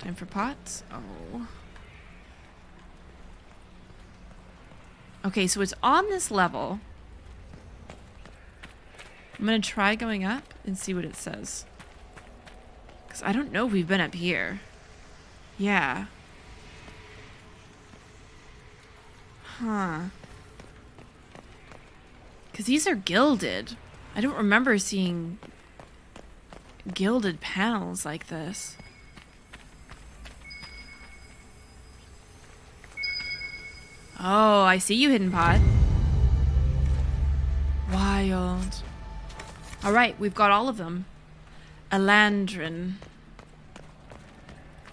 Time for pots? Oh. Okay, so it's on this level. I'm gonna try going up and see what it says. Because I don't know if we've been up here. Yeah. Huh. Because these are gilded. I don't remember seeing gilded panels like this. Oh, I see you, Hidden Pod. Wild. Alright, we've got all of them. Elandrin.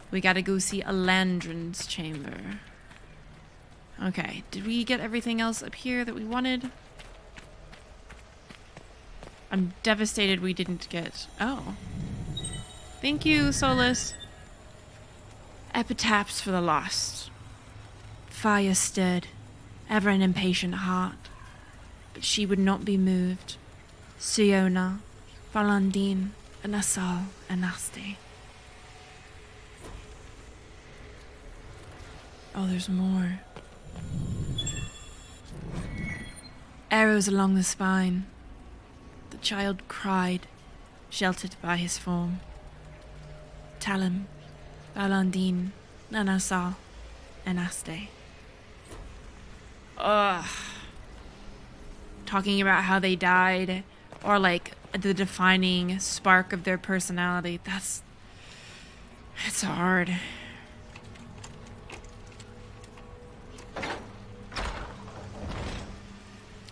We gotta go see Elandrin's chamber. Okay, did we get everything else up here that we wanted? I'm devastated we didn't get... Oh. Thank you, Solus. Epitaphs for the lost. Fire stirred, ever an impatient heart. But she would not be moved. Siona, Valandine, and Asal, and Asti. Oh, there's more. Arrows along the spine. The child cried, sheltered by his form. Talim, Valandine, Nanasal, and Aste. Ugh. Talking about how they died, or like the defining spark of their personality. It's hard.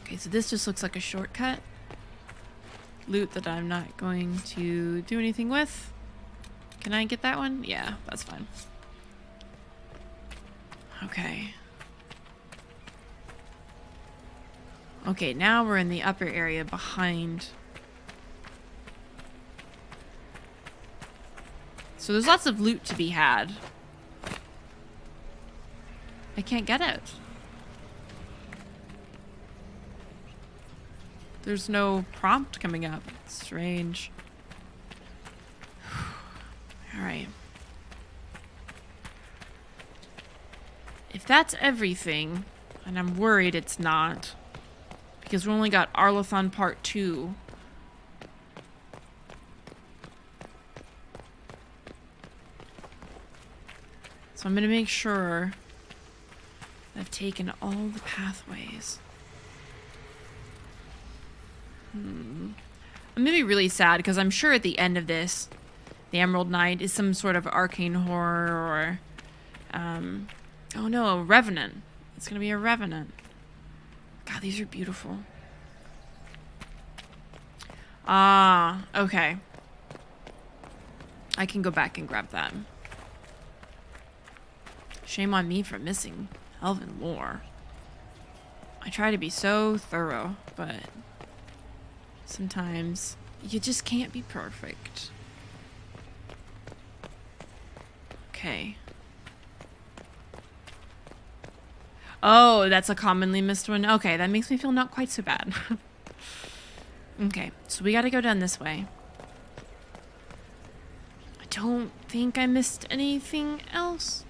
Okay, so this just looks like a shortcut. Loot that I'm not going to do anything with. Can I get that one? Yeah, that's fine. Okay. Okay, now we're in the upper area behind. So there's lots of loot to be had. I can't get it. There's no prompt coming up. It's strange. Alright. If that's everything, and I'm worried it's not, because we only got Arlathon Part 2. So I'm going to make sure I've taken all the pathways. I'm going to be really sad because I'm sure at the end of this, the Emerald Knight is some sort of arcane horror or... oh no, a Revenant. It's going to be a Revenant. God, these are beautiful. Ah, okay. I can go back and grab that. Shame on me for missing Elven lore. I try to be so thorough, but sometimes you just can't be perfect. Okay. Oh, that's a commonly missed one. Okay, that makes me feel not quite so bad. Okay, so we gotta go down this way. I don't think I missed anything else.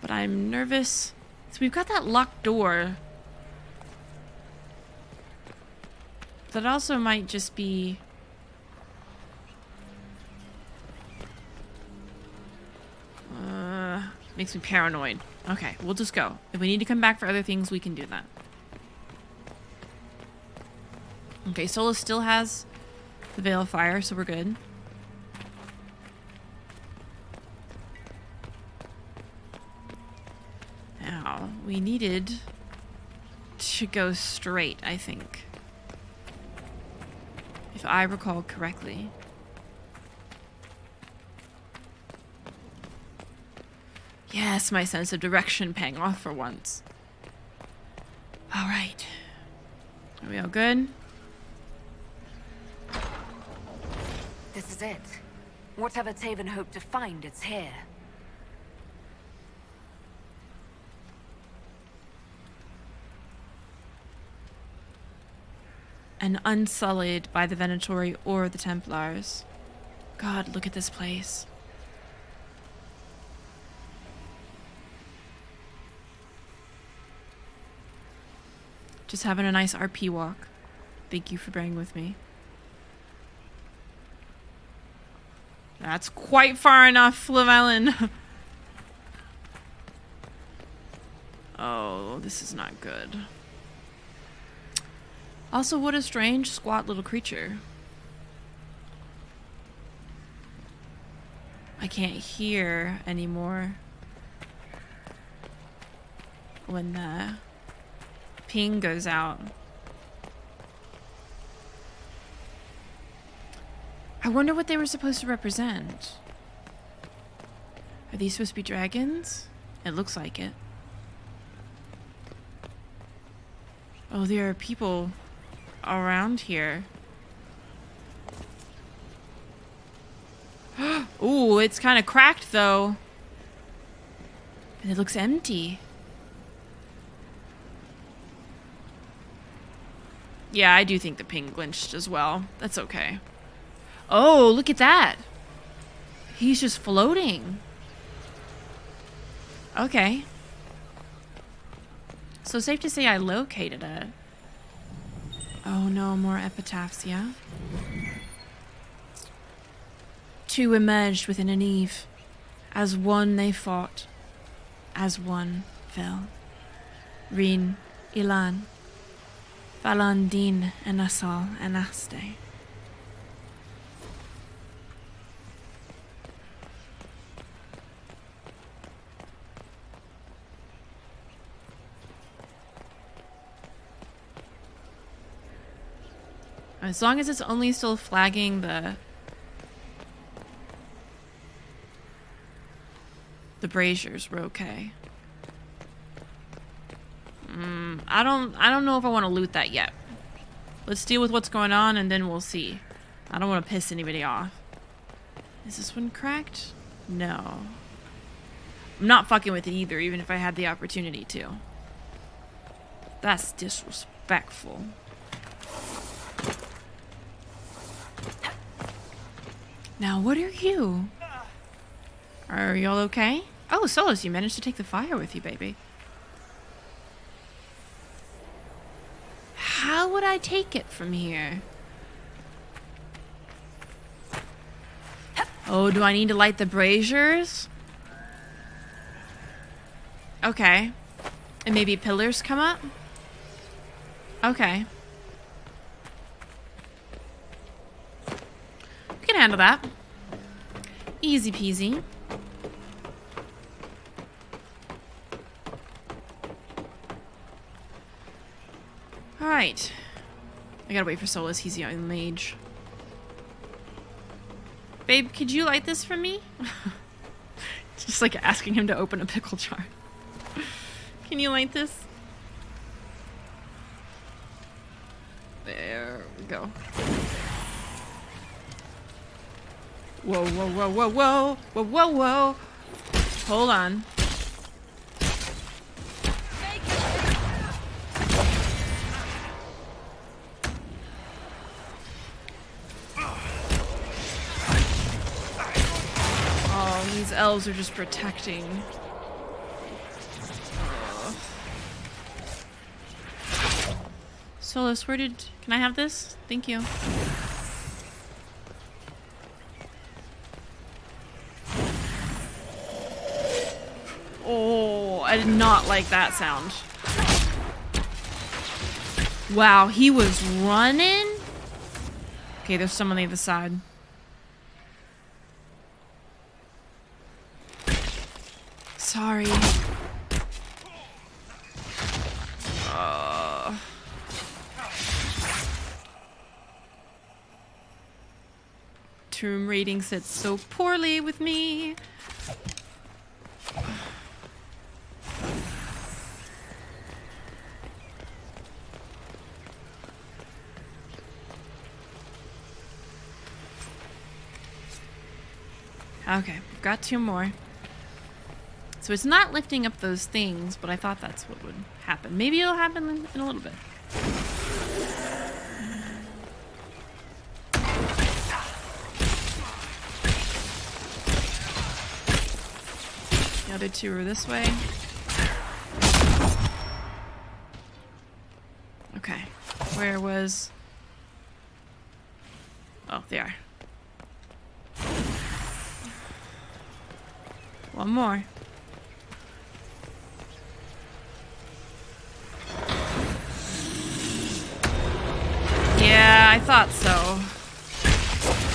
But I'm nervous. So we've got that locked door. That also might just be... makes me paranoid. Okay, we'll just go. If we need to come back for other things, we can do that. Okay, Solus still has the Veil of Fire, so we're good. Now, we needed to go straight, I think. If I recall correctly. Yes, my sense of direction paying off for once. All right. Are we all good? This is it. Whatever Taven hoped to find, it's here. And unsullied by the Venatori or the Templars. God, look at this place. Just having a nice RP walk. Thank you for bearing with me. That's quite far enough, Llewellyn. Oh, this is not good. Also, what a strange, squat little creature. I can't hear anymore when the ping goes out. I wonder what they were supposed to represent. Are these supposed to be dragons? It looks like it. Oh, there are people around here. Ooh, it's kind of cracked though. And it looks empty. Yeah, I do think the ping glitched as well. That's okay. Oh, look at that. He's just floating. Okay. So safe to say I located it. Oh no, more epitaphs, yeah? Two emerged within an eve. As one they fought. As one fell. Rin, Ilan, Valandin, and Asal, and Aste. As long as it's only still flagging the braziers, we're okay. I don't know if I want to loot that yet. Let's deal with what's going on and then we'll see. I don't want to piss anybody off. Is this one cracked? No. I'm not fucking with it either, even if I had the opportunity to. That's disrespectful. Now, what are you? Are y'all okay? Oh, Solus, you managed to take the fire with you, baby. How would I take it from here? Oh, do I need to light the braziers? Okay. And maybe pillars come up? Okay. We can handle that. Easy peasy. Alright. I gotta wait for Solus, he's the only mage. Babe, could you light this for me? It's just like asking him to open a pickle jar. Can you light this? There we go. Whoa, whoa, whoa, whoa, whoa, whoa, whoa, whoa. Hold on. Oh, these elves are just protecting. Solus, can I have this? Thank you. Oh, I did not like that sound. Wow, he was running? Okay, there's someone on the other side. Sorry. Tomb rating sits so poorly with me. Okay, we've got two more. So it's not lifting up those things, but I thought that's what would happen. Maybe it'll happen in a little bit. The other two are this way. Okay, where was... Oh, they are. One more. thought so.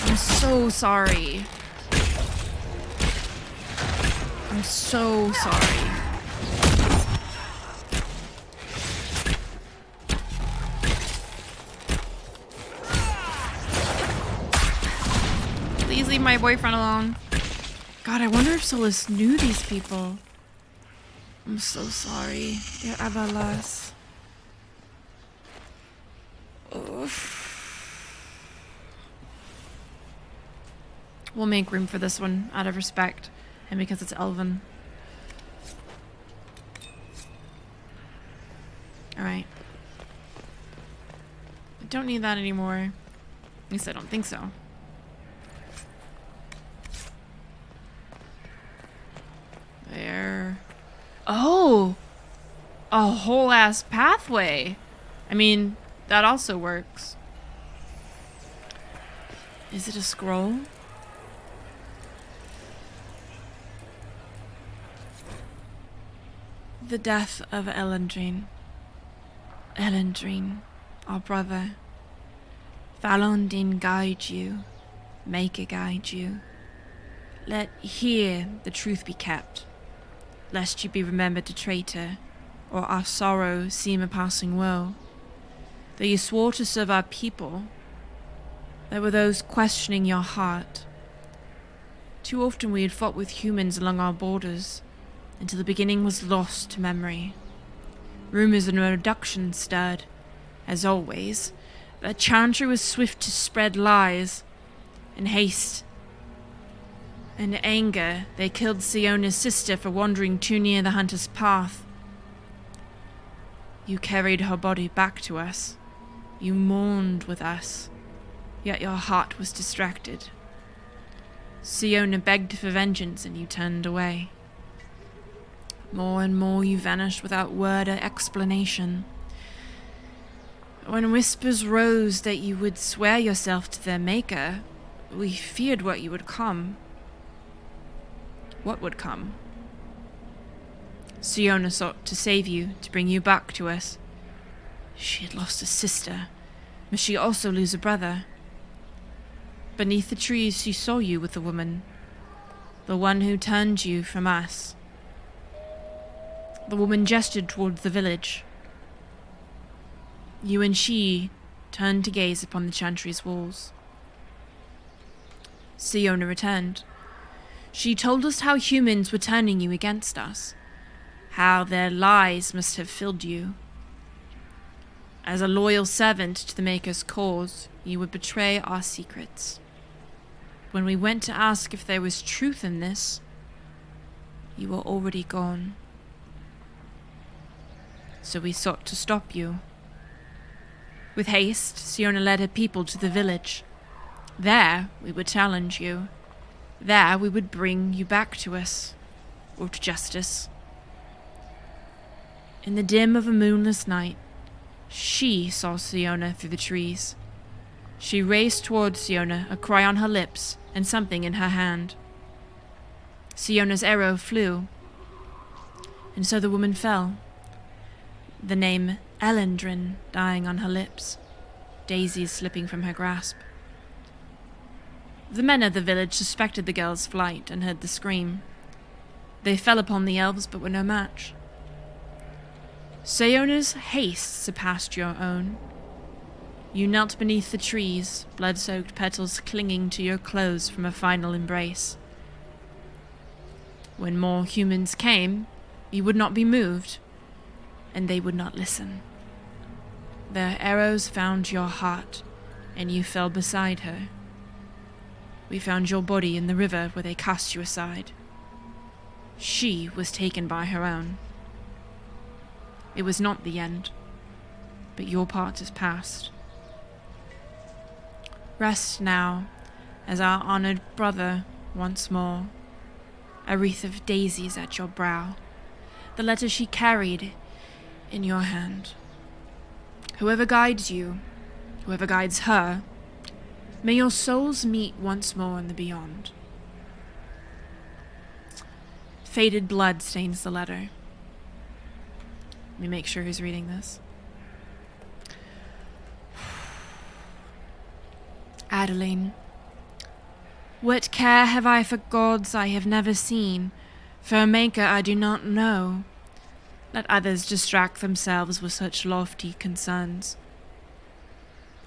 I'm so sorry. I'm so sorry. Please leave my boyfriend alone. God, I wonder if Solus knew these people. I'm so sorry. They're Avalas. We'll make room for this one out of respect and because it's Elven. Alright. I don't need that anymore. At least I don't think so. There. Oh! A whole ass pathway. I mean, that also works. Is it a scroll? The death of Elendrine. Elendrine, our brother. Valondin guide you. Make a guide you. Let here the truth be kept, lest you be remembered a traitor, or our sorrow seem a passing woe. Though you swore to serve our people, there were those questioning your heart. Too often we had fought with humans along our borders, until the beginning was lost to memory. Rumors and reductions stirred, as always. The Chantry was swift to spread lies. In haste and anger, they killed Siona's sister for wandering too near the hunter's path. You carried her body back to us. You mourned with us, yet your heart was distracted. Siona begged for vengeance and you turned away. More and more you vanished without word or explanation. When whispers rose that you would swear yourself to their maker, we feared what you would come. What would come? Siona sought to save you, to bring you back to us. She had lost a sister. Must she also lose a brother? Beneath the trees she saw you with the woman, the one who turned you from us. The woman gestured towards the village. You and she turned to gaze upon the Chantry's walls. Siona returned. She told us how humans were turning you against us, how their lies must have filled you. As a loyal servant to the Maker's cause, you would betray our secrets. When we went to ask if there was truth in this, you were already gone. So we sought to stop you. With haste, Siona led her people to the village. There, we would challenge you. There, we would bring you back to us, or to justice. In the dim of a moonless night, she saw Siona through the trees. She raced towards Siona, a cry on her lips, and something in her hand. Siona's arrow flew, and so the woman fell. The name Elendrine dying on her lips, daisies slipping from her grasp. The men of the village suspected the girl's flight and heard the scream. They fell upon the elves but were no match. Siona's haste surpassed your own. You knelt beneath the trees, blood-soaked petals clinging to your clothes from a final embrace. When more humans came, you would not be moved, and they would not listen. Their arrows found your heart, and you fell beside her. We found your body in the river where they cast you aside. She was taken by her own. It was not the end, but your part is past. Rest now, as our honored brother once more. A wreath of daisies at your brow, the letter she carried in your hand. Whoever guides you, whoever guides her, may your souls meet once more in the beyond. Faded blood stains the letter. Let me make sure who's reading this. Adeline. What care have I for gods I have never seen, for a maker I do not know? Let others distract themselves with such lofty concerns.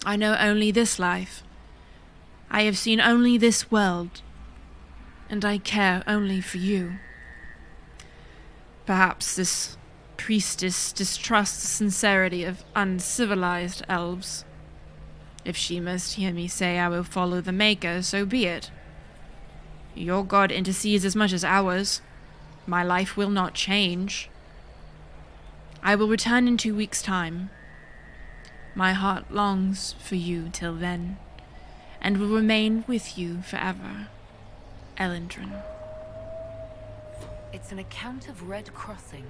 I know only this life. I have seen only this world, and I care only for you. Perhaps this priestess distrusts the sincerity of uncivilized elves. If she must hear me say I will follow the Maker, so be it. Your god intercedes as much as ours. My life will not change. I will return in 2 weeks' time. My heart longs for you till then, and will remain with you forever. Elendrin. It's an account of Red Crossing.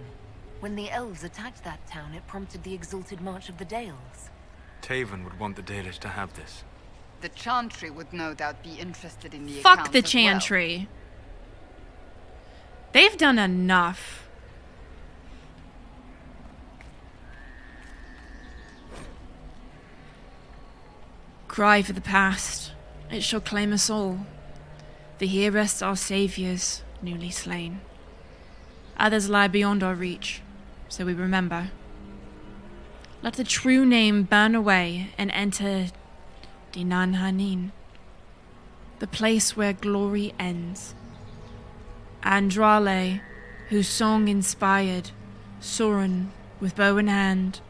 When the elves attacked that town, it prompted the exalted march of the Dales. Taven would want the Dalish to have this. The Chantry would no doubt be interested in the Fuck account the as well. Chantry. They've done enough. Cry for the past. It shall claim us all. For here rest our saviors, newly slain. Others lie beyond our reach, so we remember. Let the true name burn away and enter Dinan Hanin, the place where glory ends. Andrale, whose song inspired Soren with bow in hand,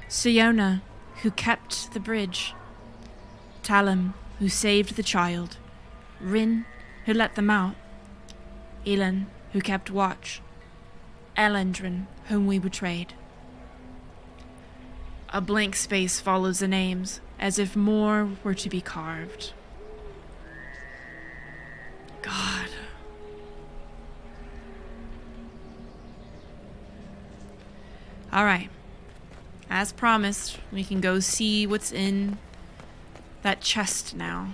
Siona, who kept the bridge, Talum, who saved the child, Rin, who let them out, Elan, who kept watch, Elendrin, whom we betrayed. A blank space follows the names, as if more were to be carved. God. Alright. As promised, we can go see what's in that chest now.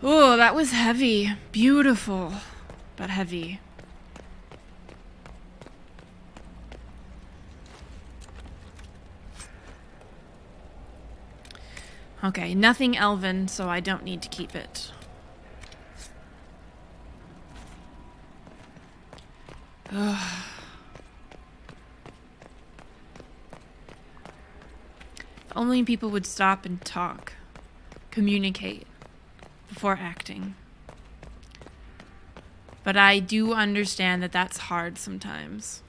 Oh, that was heavy. Beautiful, but heavy. Okay, nothing elven, so I don't need to keep it. Ugh. If only people would stop and talk, communicate before acting. But I do understand that that's hard sometimes.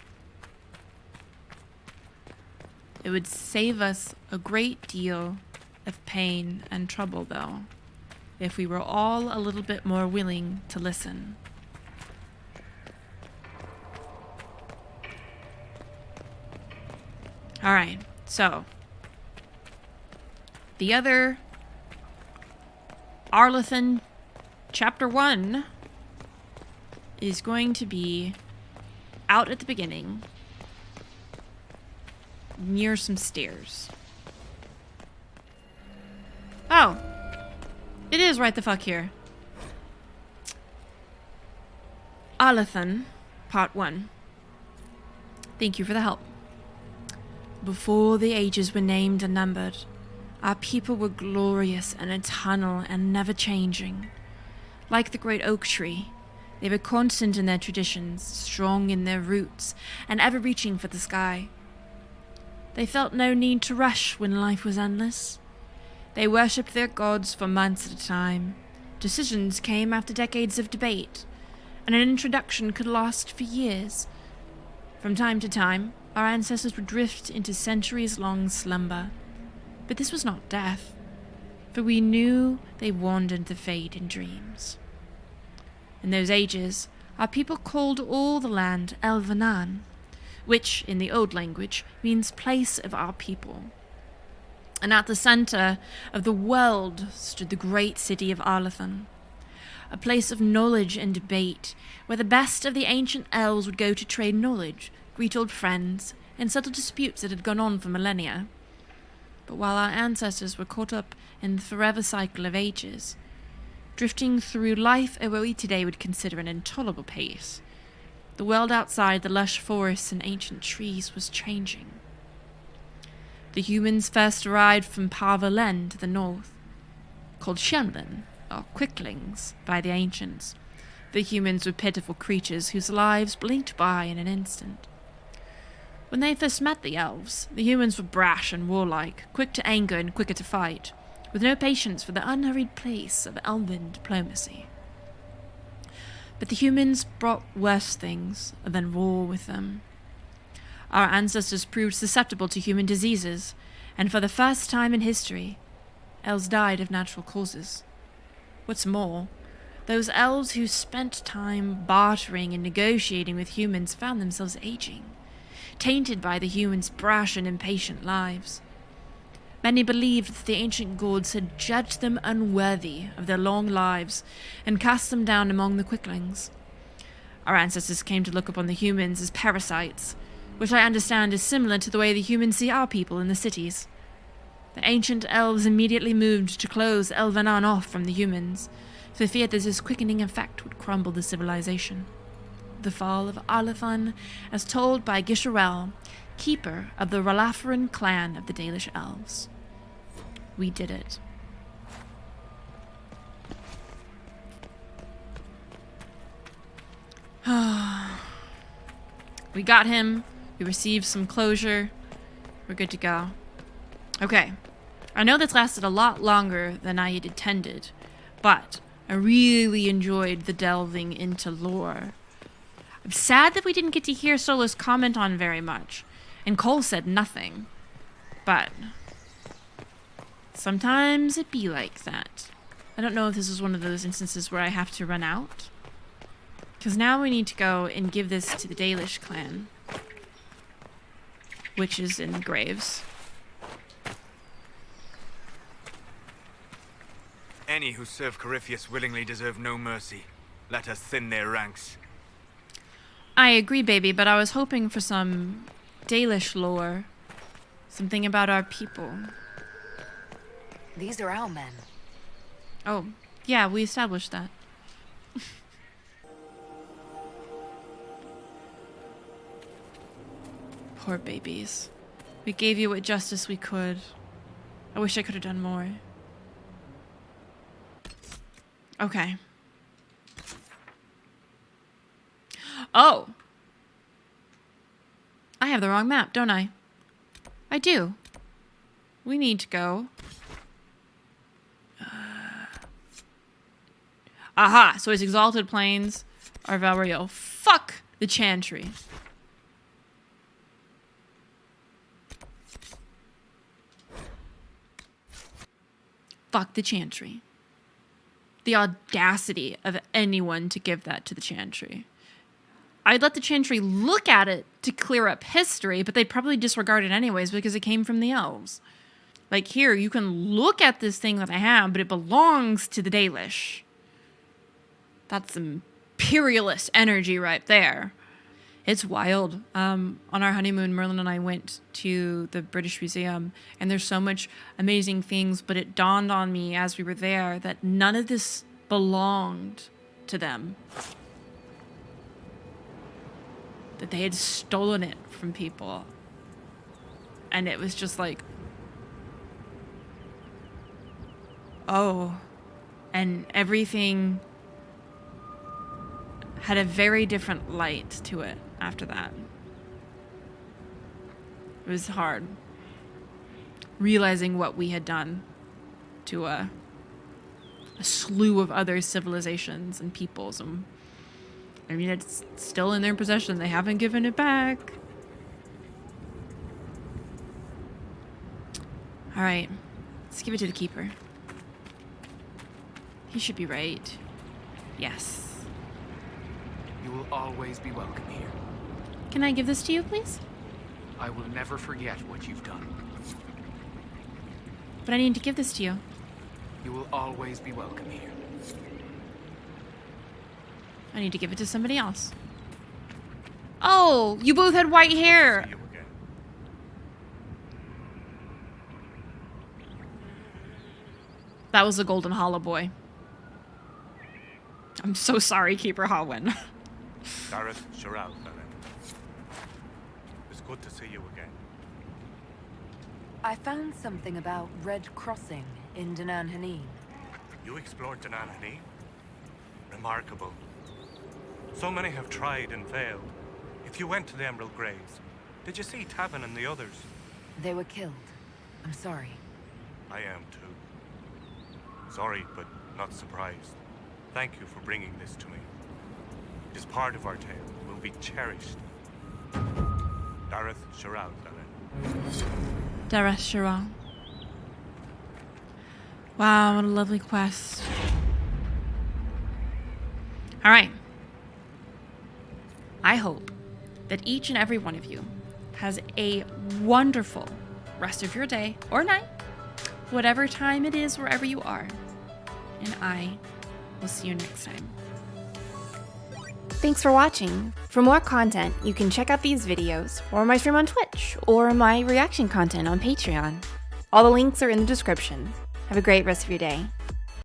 It would save us a great deal of pain and trouble, though, if we were all a little bit more willing to listen. Alright, so the other Arlathan Chapter 1 is going to be out at the beginning near some stairs. Oh, it is right the fuck here. Arlathan, Part 1. Thank you for the help. Before the ages were named and numbered, our people were glorious and eternal and never changing. Like the great oak tree, they were constant in their traditions, strong in their roots, and ever reaching for the sky. They felt no need to rush when life was endless. They worshipped their gods for months at a time. Decisions came after decades of debate, and an introduction could last for years. From time to time, our ancestors would drift into centuries-long slumber. But this was not death, for we knew they wandered the fate in dreams. In those ages, our people called all the land Elvenan, which, in the old language, means place of our people. And at the center of the world stood the great city of Arlathan, a place of knowledge and debate, where the best of the ancient elves would go to trade knowledge, greet old friends, and settle disputes that had gone on for millennia. But while our ancestors were caught up in the forever cycle of ages, drifting through life at what we today would consider an intolerable pace, the world outside the lush forests and ancient trees was changing. The humans first arrived from 𝒂𝒹𝒃 to the north, called 𝒸𝒹𝒃𝒁, or quicklings, by the ancients. The humans were pitiful creatures whose lives blinked by in an instant. When they first met the elves, the humans were brash and warlike, quick to anger and quicker to fight, with no patience for the unhurried pace of elven diplomacy. But the humans brought worse things than war with them. Our ancestors proved susceptible to human diseases, and for the first time in history, elves died of natural causes. What's more, those elves who spent time bartering and negotiating with humans found themselves aging, tainted by the humans' brash and impatient lives. Many believed that the ancient gods had judged them unworthy of their long lives and cast them down among the quicklings. Our ancestors came to look upon the humans as parasites, which I understand is similar to the way the humans see our people in the cities. The ancient elves immediately moved to close Elvenan off from the humans, for fear that this quickening effect would crumble the civilization. The fall of Arlathan, as told by 𝒸𝒹𝒾𝒶, keeper of the 𝒂𝒹𝒾𝒁 clan of the dalish elves. We did it. We got him. We received some closure. We're good to go. Okay. I know this lasted a lot longer than I had intended, but I really enjoyed the delving into lore. I'm sad that we didn't get to hear Sola's comment on very much, and Cole said nothing. But sometimes it be like that. I don't know if this is one of those instances where I have to run out. Because now we need to go and give this to the Dalish clan, which is in the graves. Any who serve Corypheus willingly deserve no mercy. Let us thin their ranks. I agree, baby, but I was hoping for some Dalish lore. Something about our people. These are our men. Oh, yeah, we established that. Poor babies. We gave you what justice we could. I wish I could have done more. Okay. Oh! I have the wrong map, don't I? I do. We need to go. Aha! So it's Exalted Plains or Valrio. Fuck the Chantry. Fuck the Chantry. The audacity of anyone to give that to the Chantry. I'd let the Chantry look at it to clear up history, but they'd probably disregard it anyways because it came from the elves. Like here, you can look at this thing that I have, but it belongs to the Dalish. That's imperialist energy right there. It's wild. On our honeymoon, Merlin and I went to the British Museum, and there's so much amazing things, but it dawned on me as we were there that none of this belonged to them. That they had stolen it from people. And it was just like, oh. And everything had a very different light to it after that. It was hard. Realizing what we had done to a slew of other civilizations and peoples. And I mean, it's still in their possession. They haven't given it back. All right. Let's give it to the keeper. He should be right. Yes. You will always be welcome here. Can I give this to you, please? I will never forget what you've done. But I need to give this to you. You will always be welcome here. I need to give it to somebody else. Oh, you both had white hair. That was the Golden Hollow Boy. I'm so sorry, Keeper Hawin. Gareth Sherrell, it's good to see you again. I found something about Red Crossing in Hanin. You explored 𝒂𝒾𝒶? Remarkable. So many have tried and failed. If you went to the Emerald Graves, did you see Tavin and the others? They were killed. I'm sorry. I am too. Sorry, but not surprised. Thank you for bringing this to me. It is part of our tale. Will be cherished. 𝒂𝒾𝒶. 𝒂𝒾𝒶. Wow, what a lovely quest. All right. I hope that each and every one of you has a wonderful rest of your day or night, whatever time it is, wherever you are. And I will see you next time. Thanks for watching. For more content, you can check out these videos, or my stream on Twitch, or my reaction content on Patreon. All the links are in the description. Have a great rest of your day.